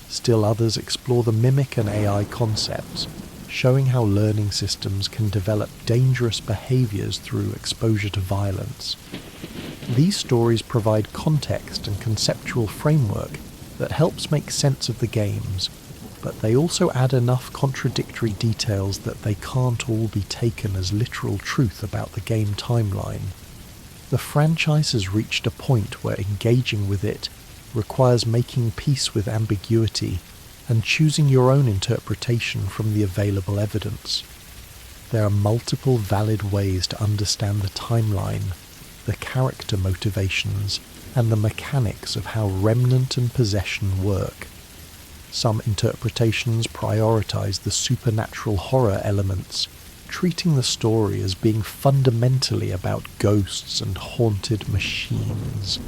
Still others explore the mimic and AI concepts, showing how learning systems can develop dangerous behaviours through exposure to violence. These stories provide context and conceptual framework that helps make sense of the games, but they also add enough contradictory details that they can't all be taken as literal truth about the game timeline. The franchise has reached a point where engaging with it requires making peace with ambiguity and choosing your own interpretation from the available evidence. There are multiple valid ways to understand the timeline, the character motivations, and the mechanics of how remnant and possession work. Some interpretations prioritize the supernatural horror elements, treating the story as being fundamentally about ghosts and haunted machines.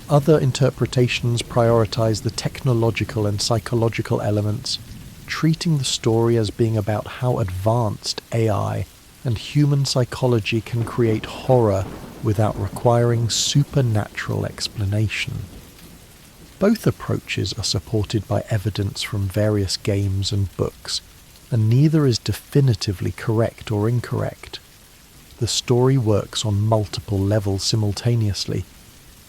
Other interpretations prioritize the technological and psychological elements, treating the story as being about how advanced AI and human psychology can create horror without requiring supernatural explanation. Both approaches are supported by evidence from various games and books, and neither is definitively correct or incorrect. The story works on multiple levels simultaneously,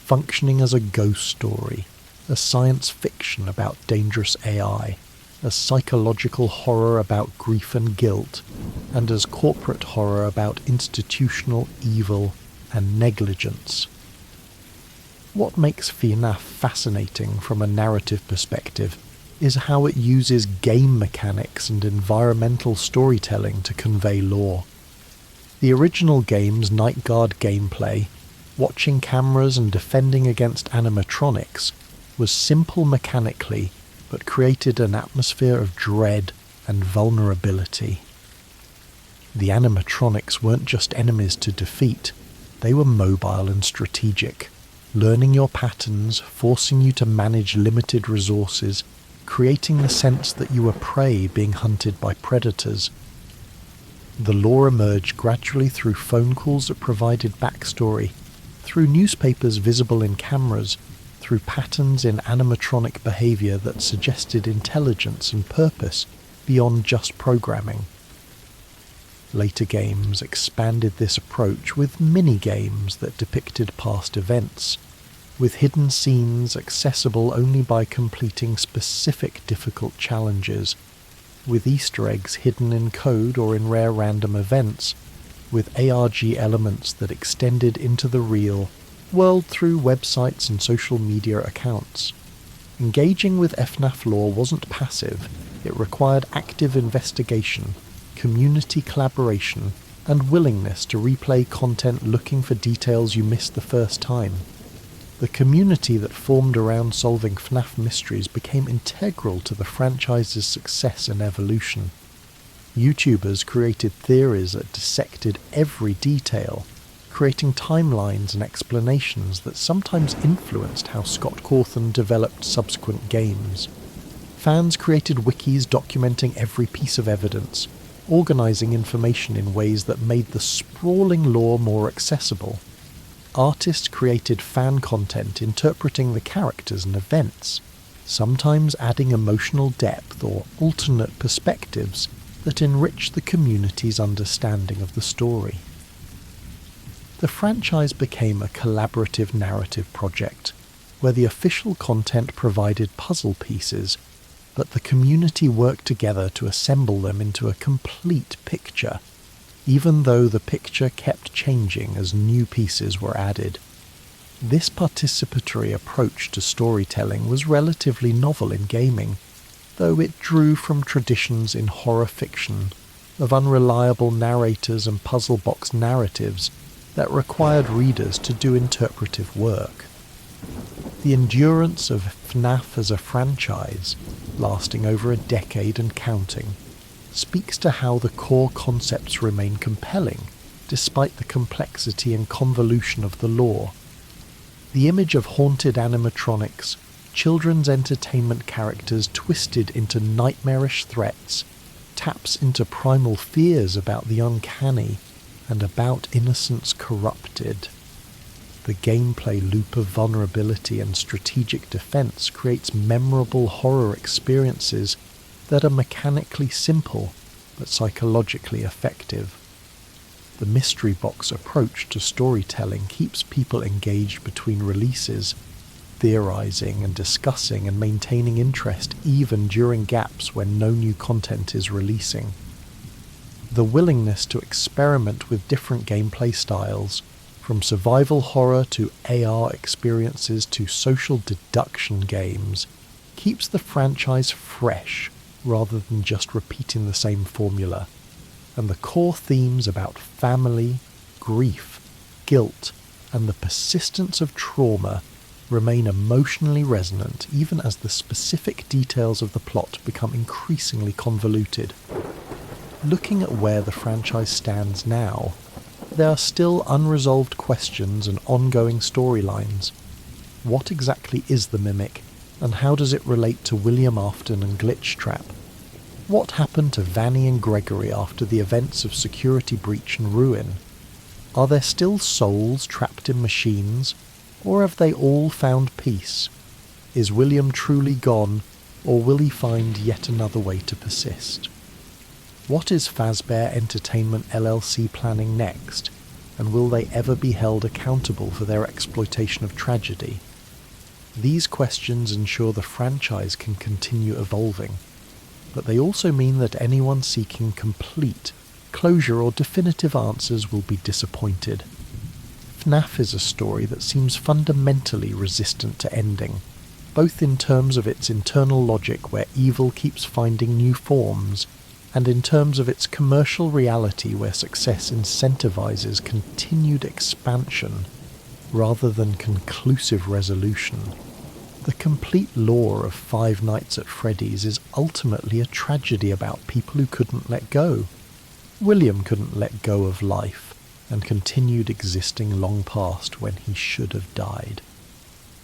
functioning as a ghost story, a science fiction about dangerous AI, a psychological horror about grief and guilt, and as corporate horror about institutional evil and negligence. What makes FNAF fascinating from a narrative perspective is how it uses game mechanics and environmental storytelling to convey lore. The original game's night guard gameplay, watching cameras and defending against animatronics, was simple mechanically, but created an atmosphere of dread and vulnerability. The animatronics weren't just enemies to defeat, they were mobile and strategic, learning your patterns, forcing you to manage limited resources, creating the sense that you were prey being hunted by predators. The lore emerged gradually through phone calls that provided backstory, through newspapers visible in cameras, through patterns in animatronic behavior that suggested intelligence and purpose beyond just programming. Later games expanded this approach with mini-games that depicted past events, with hidden scenes accessible only by completing specific difficult challenges, with Easter eggs hidden in code or in rare random events, with ARG elements that extended into the real world through websites and social media accounts. Engaging with FNAF lore wasn't passive, it required active investigation, community collaboration, and willingness to replay content looking for details you missed the first time. The community that formed around solving FNAF mysteries became integral to the franchise's success and evolution. YouTubers created theories that dissected every detail, creating timelines and explanations that sometimes influenced how Scott Cawthon developed subsequent games. Fans created wikis documenting every piece of evidence, organising information in ways that made the sprawling lore more accessible. Artists created fan content interpreting the characters and events, sometimes adding emotional depth or alternate perspectives that enriched the community's understanding of the story. The franchise became a collaborative narrative project, where the official content provided puzzle pieces, but the community worked together to assemble them into a complete picture, even though the picture kept changing as new pieces were added. This participatory approach to storytelling was relatively novel in gaming, though it drew from traditions in horror fiction, of unreliable narrators and puzzle box narratives that required readers to do interpretive work. The endurance of FNAF as a franchise, lasting over a decade and counting, speaks to how the core concepts remain compelling despite the complexity and convolution of the lore. The image of haunted animatronics, children's entertainment characters twisted into nightmarish threats, taps into primal fears about the uncanny and about innocence corrupted. The gameplay loop of vulnerability and strategic defense creates memorable horror experiences that are mechanically simple but psychologically effective. The mystery box approach to storytelling keeps people engaged between releases, theorizing and discussing and maintaining interest even during gaps when no new content is releasing. The willingness to experiment with different gameplay styles, from survival horror to AR experiences to social deduction games, keeps the franchise fresh rather than just repeating the same formula, and the core themes about family, grief, guilt, and the persistence of trauma remain emotionally resonant even as the specific details of the plot become increasingly convoluted. Looking at where the franchise stands now, there are still unresolved questions and ongoing storylines. What exactly is the Mimic, and how does it relate to William Afton and Glitchtrap? What happened to Vanny and Gregory after the events of Security Breach and Ruin? Are there still souls trapped in machines, or have they all found peace? Is William truly gone, or will he find yet another way to persist? What is Fazbear Entertainment LLC planning next, and will they ever be held accountable for their exploitation of tragedy? These questions ensure the franchise can continue evolving, but they also mean that anyone seeking complete, closure or definitive answers will be disappointed. FNAF is a story that seems fundamentally resistant to ending, both in terms of its internal logic where evil keeps finding new forms, and in terms of its commercial reality where success incentivizes continued expansion rather than conclusive resolution. The complete lore of Five Nights at Freddy's is ultimately a tragedy about people who couldn't let go. William couldn't let go of life and continued existing long past when he should have died.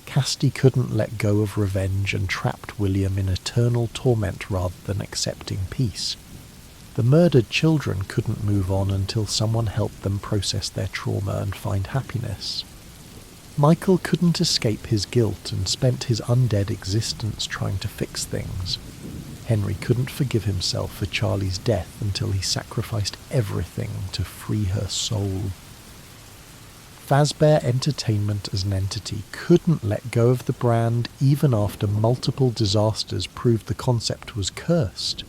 Casti couldn't let go of revenge and trapped William in eternal torment rather than accepting peace. The murdered children couldn't move on until someone helped them process their trauma and find happiness. Michael couldn't escape his guilt and spent his undead existence trying to fix things. Henry couldn't forgive himself for Charlie's death until he sacrificed everything to free her soul. Fazbear Entertainment as an entity couldn't let go of the brand even after multiple disasters proved the concept was cursed.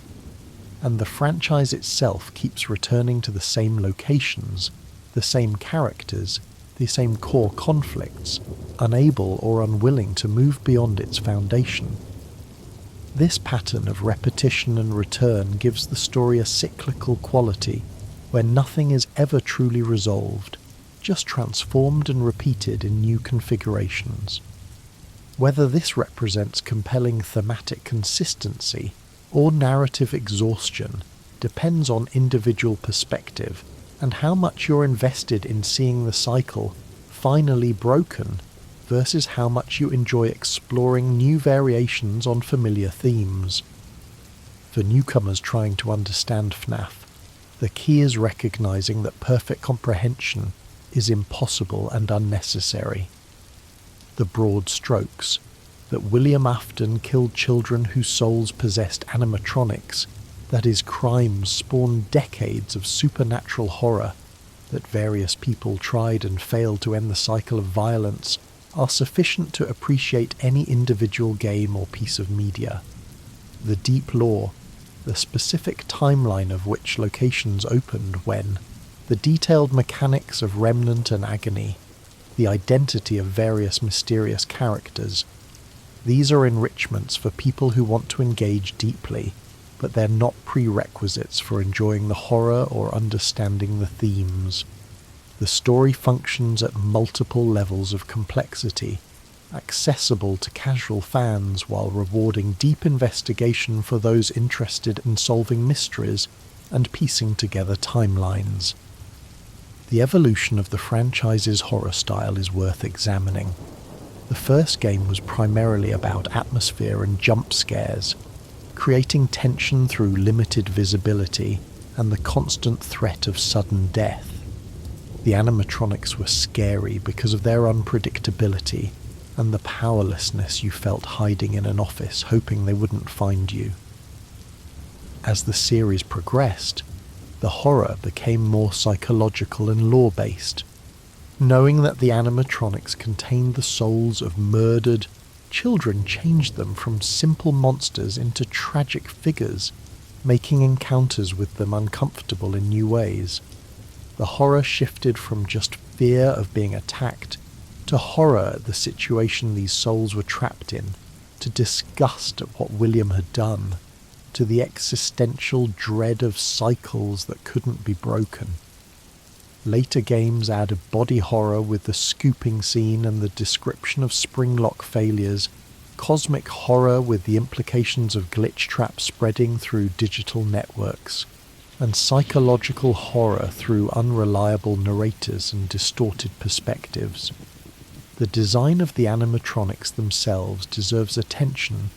And the franchise itself keeps returning to the same locations, the same characters, the same core conflicts, unable or unwilling to move beyond its foundation. This pattern of repetition and return gives the story a cyclical quality, where nothing is ever truly resolved, just transformed and repeated in new configurations. Whether this represents compelling thematic consistency or narrative exhaustion depends on individual perspective and how much you're invested in seeing the cycle finally broken versus how much you enjoy exploring new variations on familiar themes. For newcomers trying to understand FNAF, the key is recognizing that perfect comprehension is impossible and unnecessary. The broad strokes, that William Afton killed children whose souls possessed animatronics, that his crimes spawned decades of supernatural horror, that various people tried and failed to end the cycle of violence, are sufficient to appreciate any individual game or piece of media. The deep lore, the specific timeline of which locations opened when, the detailed mechanics of Remnant and Agony, the identity of various mysterious characters, these are enrichments for people who want to engage deeply, but they're not prerequisites for enjoying the horror or understanding the themes. The story functions at multiple levels of complexity, accessible to casual fans while rewarding deep investigation for those interested in solving mysteries and piecing together timelines. The evolution of the franchise's horror style is worth examining. The first game was primarily about atmosphere and jump scares, creating tension through limited visibility and the constant threat of sudden death. The animatronics were scary because of their unpredictability and the powerlessness you felt hiding in an office hoping they wouldn't find you. As the series progressed, the horror became more psychological and lore-based. Knowing that the animatronics contained the souls of murdered children changed them from simple monsters into tragic figures, making encounters with them uncomfortable in new ways. The horror shifted from just fear of being attacked to horror at the situation these souls were trapped in, to disgust at what William had done, to the existential dread of cycles that couldn't be broken. Later games added body horror with the scooping scene and the description of springlock failures, cosmic horror with the implications of glitch traps spreading through digital networks, and psychological horror through unreliable narrators and distorted perspectives. The design of the animatronics themselves deserves attention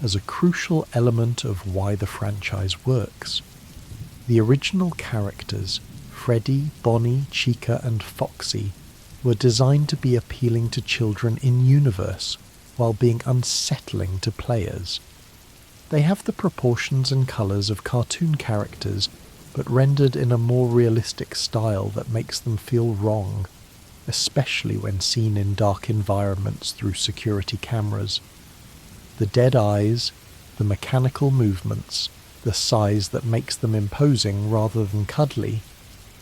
as a crucial element of why the franchise works. The original characters, Freddy, Bonnie, Chica and Foxy, were designed to be appealing to children in-universe while being unsettling to players. They have the proportions and colours of cartoon characters, but rendered in a more realistic style that makes them feel wrong, especially when seen in dark environments through security cameras. The dead eyes, the mechanical movements, the size that makes them imposing rather than cuddly,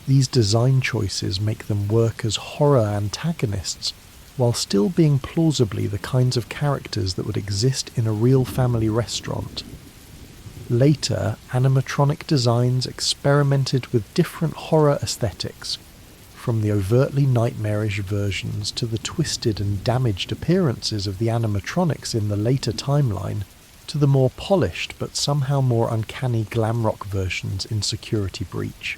these design choices make them work as horror antagonists while still being plausibly the kinds of characters that would exist in a real family restaurant. Later, animatronic designs experimented with different horror aesthetics, from the overtly nightmarish versions to the twisted and damaged appearances of the animatronics in the later timeline, to the more polished but somehow more uncanny glam rock versions in Security Breach.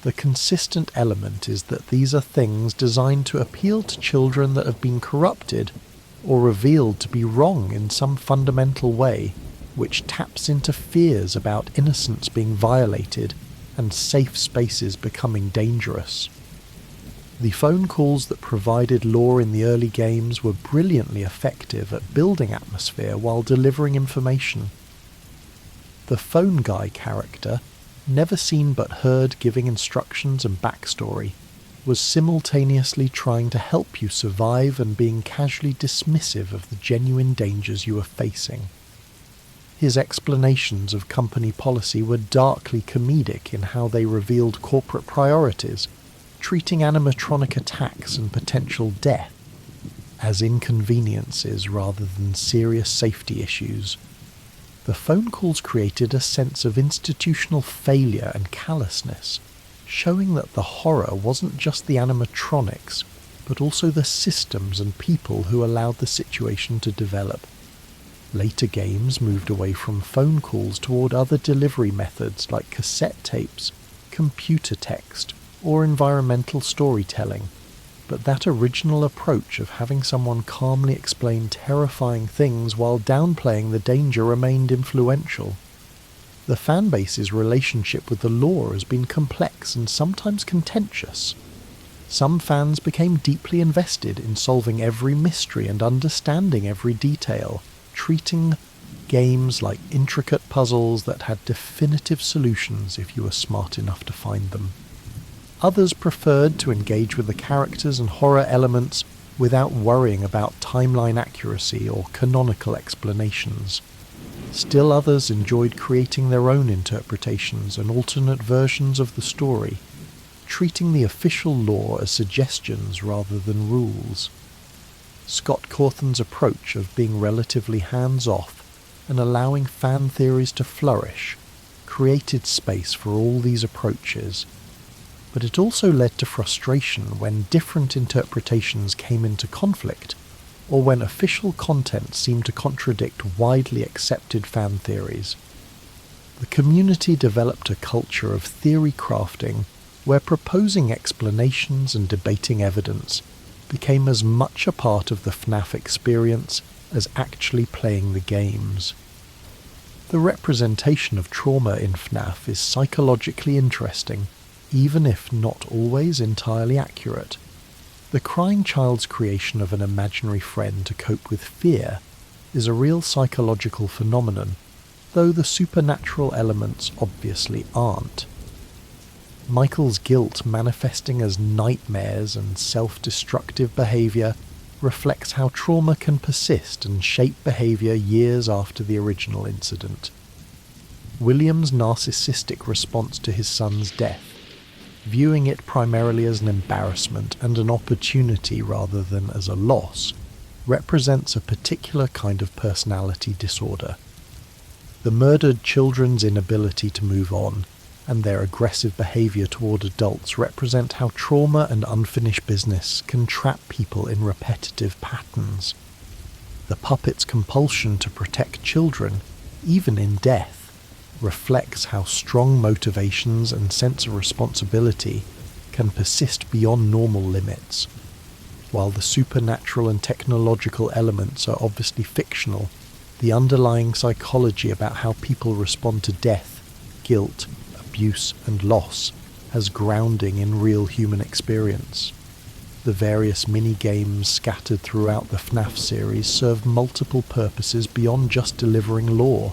The consistent element is that these are things designed to appeal to children that have been corrupted or revealed to be wrong in some fundamental way, which taps into fears about innocence being violated and safe spaces becoming dangerous. The phone calls that provided lore in the early games were brilliantly effective at building atmosphere while delivering information. The phone guy character, never seen but heard giving instructions and backstory, was simultaneously trying to help you survive and being casually dismissive of the genuine dangers you were facing. His explanations of company policy were darkly comedic in how they revealed corporate priorities, treating animatronic attacks and potential death as inconveniences rather than serious safety issues. The phone calls created a sense of institutional failure and callousness, showing that the horror wasn't just the animatronics, but also the systems and people who allowed the situation to develop. Later games moved away from phone calls toward other delivery methods like cassette tapes, computer text, or environmental storytelling, but that original approach of having someone calmly explain terrifying things while downplaying the danger remained influential. The fanbase's relationship with the lore has been complex and sometimes contentious. Some fans became deeply invested in solving every mystery and understanding every detail, treating games like intricate puzzles that had definitive solutions if you were smart enough to find them. Others preferred to engage with the characters and horror elements without worrying about timeline accuracy or canonical explanations. Still others enjoyed creating their own interpretations and alternate versions of the story, treating the official lore as suggestions rather than rules. Scott Cawthon's approach of being relatively hands-off and allowing fan theories to flourish created space for all these approaches, but it also led to frustration when different interpretations came into conflict, or when official content seemed to contradict widely accepted fan theories. The community developed a culture of theory crafting where proposing explanations and debating evidence became as much a part of the FNAF experience as actually playing the games. The representation of trauma in FNAF is psychologically interesting, even if not always entirely accurate. The crying child's creation of an imaginary friend to cope with fear is a real psychological phenomenon, though the supernatural elements obviously aren't. Michael's guilt manifesting as nightmares and self-destructive behaviour reflects how trauma can persist and shape behaviour years after the original incident. William's narcissistic response to his son's death, viewing it primarily as an embarrassment and an opportunity rather than as a loss, represents a particular kind of personality disorder. The murdered children's inability to move on and their aggressive behaviour toward adults represent how trauma and unfinished business can trap people in repetitive patterns. The puppet's compulsion to protect children, even in death, reflects how strong motivations and sense of responsibility can persist beyond normal limits. While the supernatural and technological elements are obviously fictional, the underlying psychology about how people respond to death, guilt, abuse and loss has grounding in real human experience. The various mini-games scattered throughout the FNAF series serve multiple purposes beyond just delivering lore.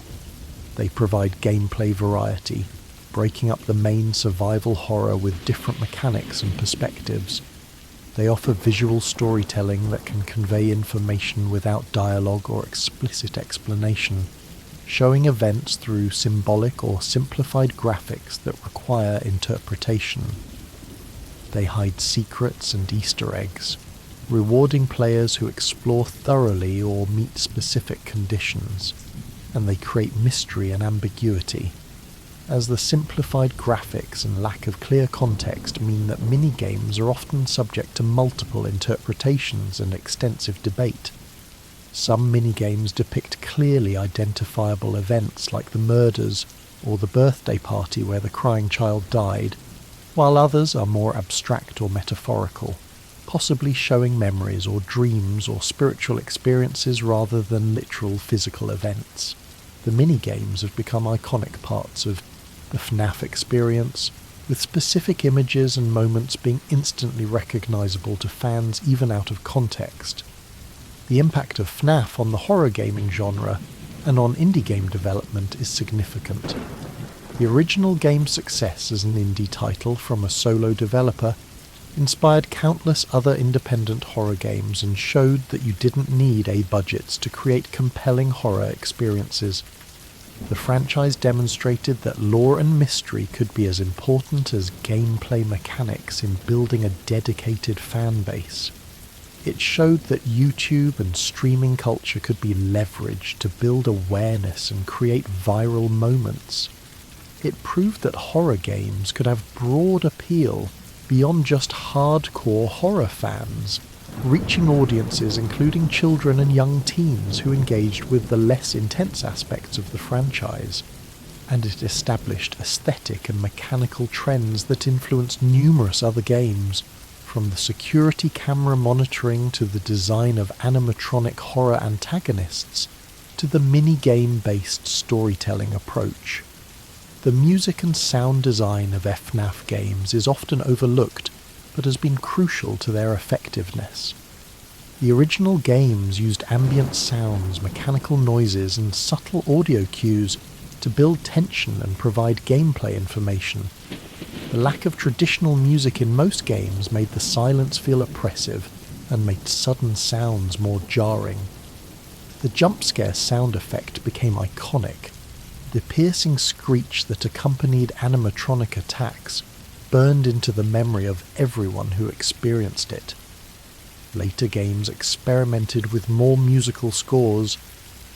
They provide gameplay variety, breaking up the main survival horror with different mechanics and perspectives. They offer visual storytelling that can convey information without dialogue or explicit explanation, showing events through symbolic or simplified graphics that require interpretation. They hide secrets and Easter eggs, rewarding players who explore thoroughly or meet specific conditions. and they create mystery and ambiguity, as the simplified graphics and lack of clear context mean that minigames are often subject to multiple interpretations and extensive debate. Some minigames depict clearly identifiable events like the murders or the birthday party where the crying child died, while others are more abstract or metaphorical, possibly showing memories or dreams or spiritual experiences rather than literal physical events. The minigames have become iconic parts of the FNAF experience, with specific images and moments being instantly recognisable to fans even out of context. The impact of FNAF on the horror gaming genre and on indie game development is significant. The original game's success as an indie title from a solo developer inspired countless other independent horror games and showed that you didn't need A budgets to create compelling horror experiences. The franchise demonstrated that lore and mystery could be as important as gameplay mechanics in building a dedicated fan base. It showed that YouTube and streaming culture could be leveraged to build awareness and create viral moments. It proved that horror games could have broad appeal beyond just hardcore horror fans, reaching audiences including children and young teens who engaged with the less intense aspects of the franchise. And it established aesthetic and mechanical trends that influenced numerous other games, from the security camera monitoring to the design of animatronic horror antagonists to the mini-game-based storytelling approach. The music and sound design of FNAF games is often overlooked, but has been crucial to their effectiveness. The original games used ambient sounds, mechanical noises, and subtle audio cues to build tension and provide gameplay information. The lack of traditional music in most games made the silence feel oppressive and made sudden sounds more jarring. The jump scare sound effect became iconic. The piercing screech that accompanied animatronic attacks burned into the memory of everyone who experienced it. Later games experimented with more musical scores,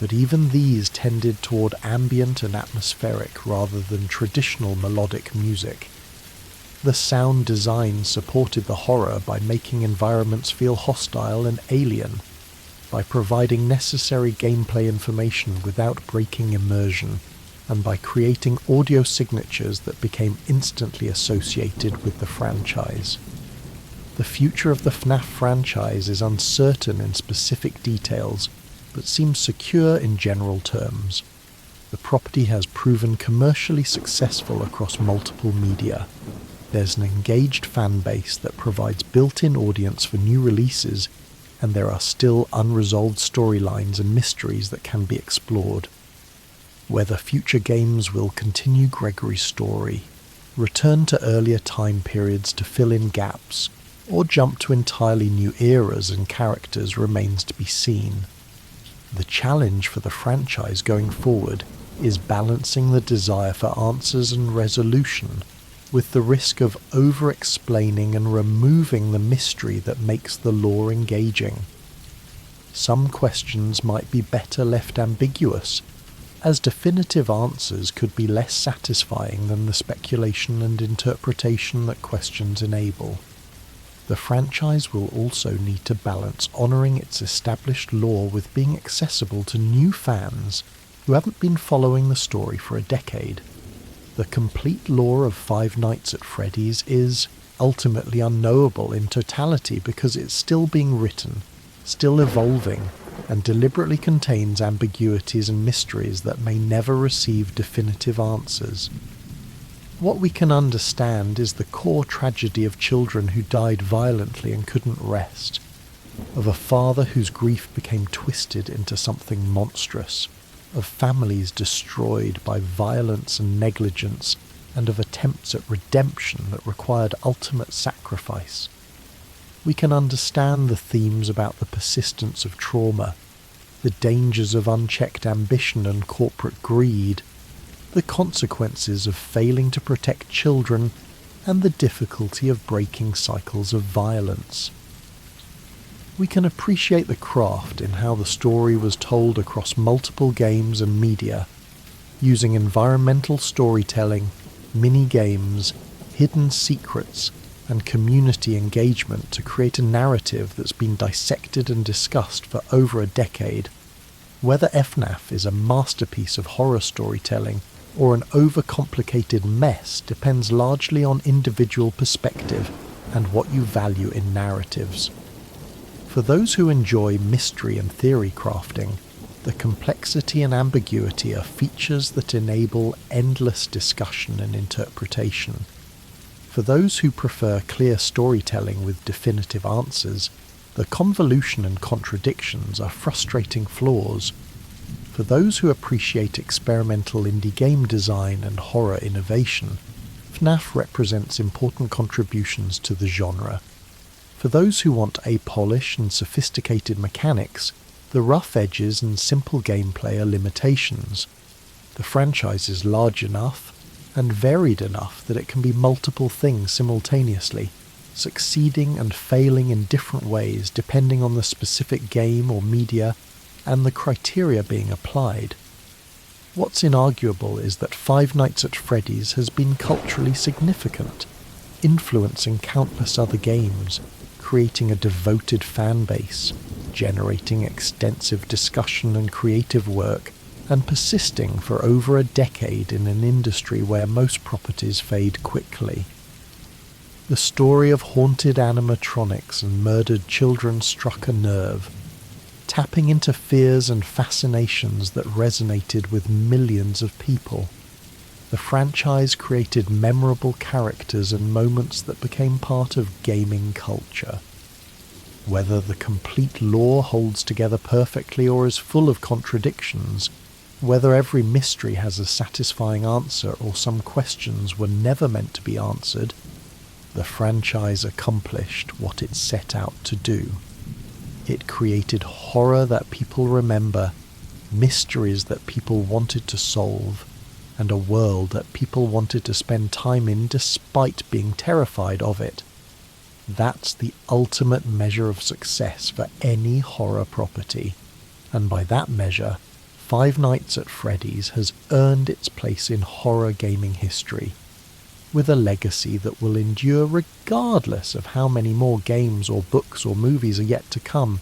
but even these tended toward ambient and atmospheric rather than traditional melodic music. The sound design supported the horror by making environments feel hostile and alien, by providing necessary gameplay information without breaking immersion, and by creating audio signatures that became instantly associated with the franchise. The future of the FNAF franchise is uncertain in specific details, but seems secure in general terms. The property has proven commercially successful across multiple media. There's an engaged fan base that provides built-in audience for new releases, and there are still unresolved storylines and mysteries that can be explored. Whether future games will continue Gregory's story, return to earlier time periods to fill in gaps, or jump to entirely new eras and characters remains to be seen. The challenge for the franchise going forward is balancing the desire for answers and resolution with the risk of over-explaining and removing the mystery that makes the lore engaging. Some questions might be better left ambiguous, as definitive answers could be less satisfying than the speculation and interpretation that questions enable. The franchise will also need to balance honouring its established lore with being accessible to new fans who haven't been following the story for a decade. The complete lore of Five Nights at Freddy's is ultimately unknowable in totality because it's still being written, still evolving, and deliberately contains ambiguities and mysteries that may never receive definitive answers. What we can understand is the core tragedy of children who died violently and couldn't rest, of a father whose grief became twisted into something monstrous, of families destroyed by violence and negligence, and of attempts at redemption that required ultimate sacrifice. We can understand the themes about the persistence of trauma, the dangers of unchecked ambition and corporate greed, the consequences of failing to protect children, and the difficulty of breaking cycles of violence. We can appreciate the craft in how the story was told across multiple games and media, using environmental storytelling, mini-games, hidden secrets, and community engagement to create a narrative that's been dissected and discussed for over a decade. Whether FNAF is a masterpiece of horror storytelling or an overcomplicated mess depends largely on individual perspective and what you value in narratives. For those who enjoy mystery and theory crafting, the complexity and ambiguity are features that enable endless discussion and interpretation. For those who prefer clear storytelling with definitive answers, the convolution and contradictions are frustrating flaws. For those who appreciate experimental indie game design and horror innovation, FNAF represents important contributions to the genre. For those who want apolish and sophisticated mechanics, the rough edges and simple gameplay are limitations. The franchise is large enough and varied enough that it can be multiple things simultaneously, succeeding and failing in different ways depending on the specific game or media and the criteria being applied. What's inarguable is that Five Nights at Freddy's has been culturally significant, influencing countless other games, creating a devoted fan base, generating extensive discussion and creative work, and persisting for over a decade in an industry where most properties fade quickly. The story of haunted animatronics and murdered children struck a nerve, tapping into fears and fascinations that resonated with millions of people. The franchise created memorable characters and moments that became part of gaming culture. Whether the complete lore holds together perfectly or is full of contradictions, whether every mystery has a satisfying answer or some questions were never meant to be answered, the franchise accomplished what it set out to do. It created horror that people remember, mysteries that people wanted to solve, and a world that people wanted to spend time in despite being terrified of it. That's the ultimate measure of success for any horror property, and by that measure, Five Nights at Freddy's has earned its place in horror gaming history, with a legacy that will endure regardless of how many more games or books or movies are yet to come.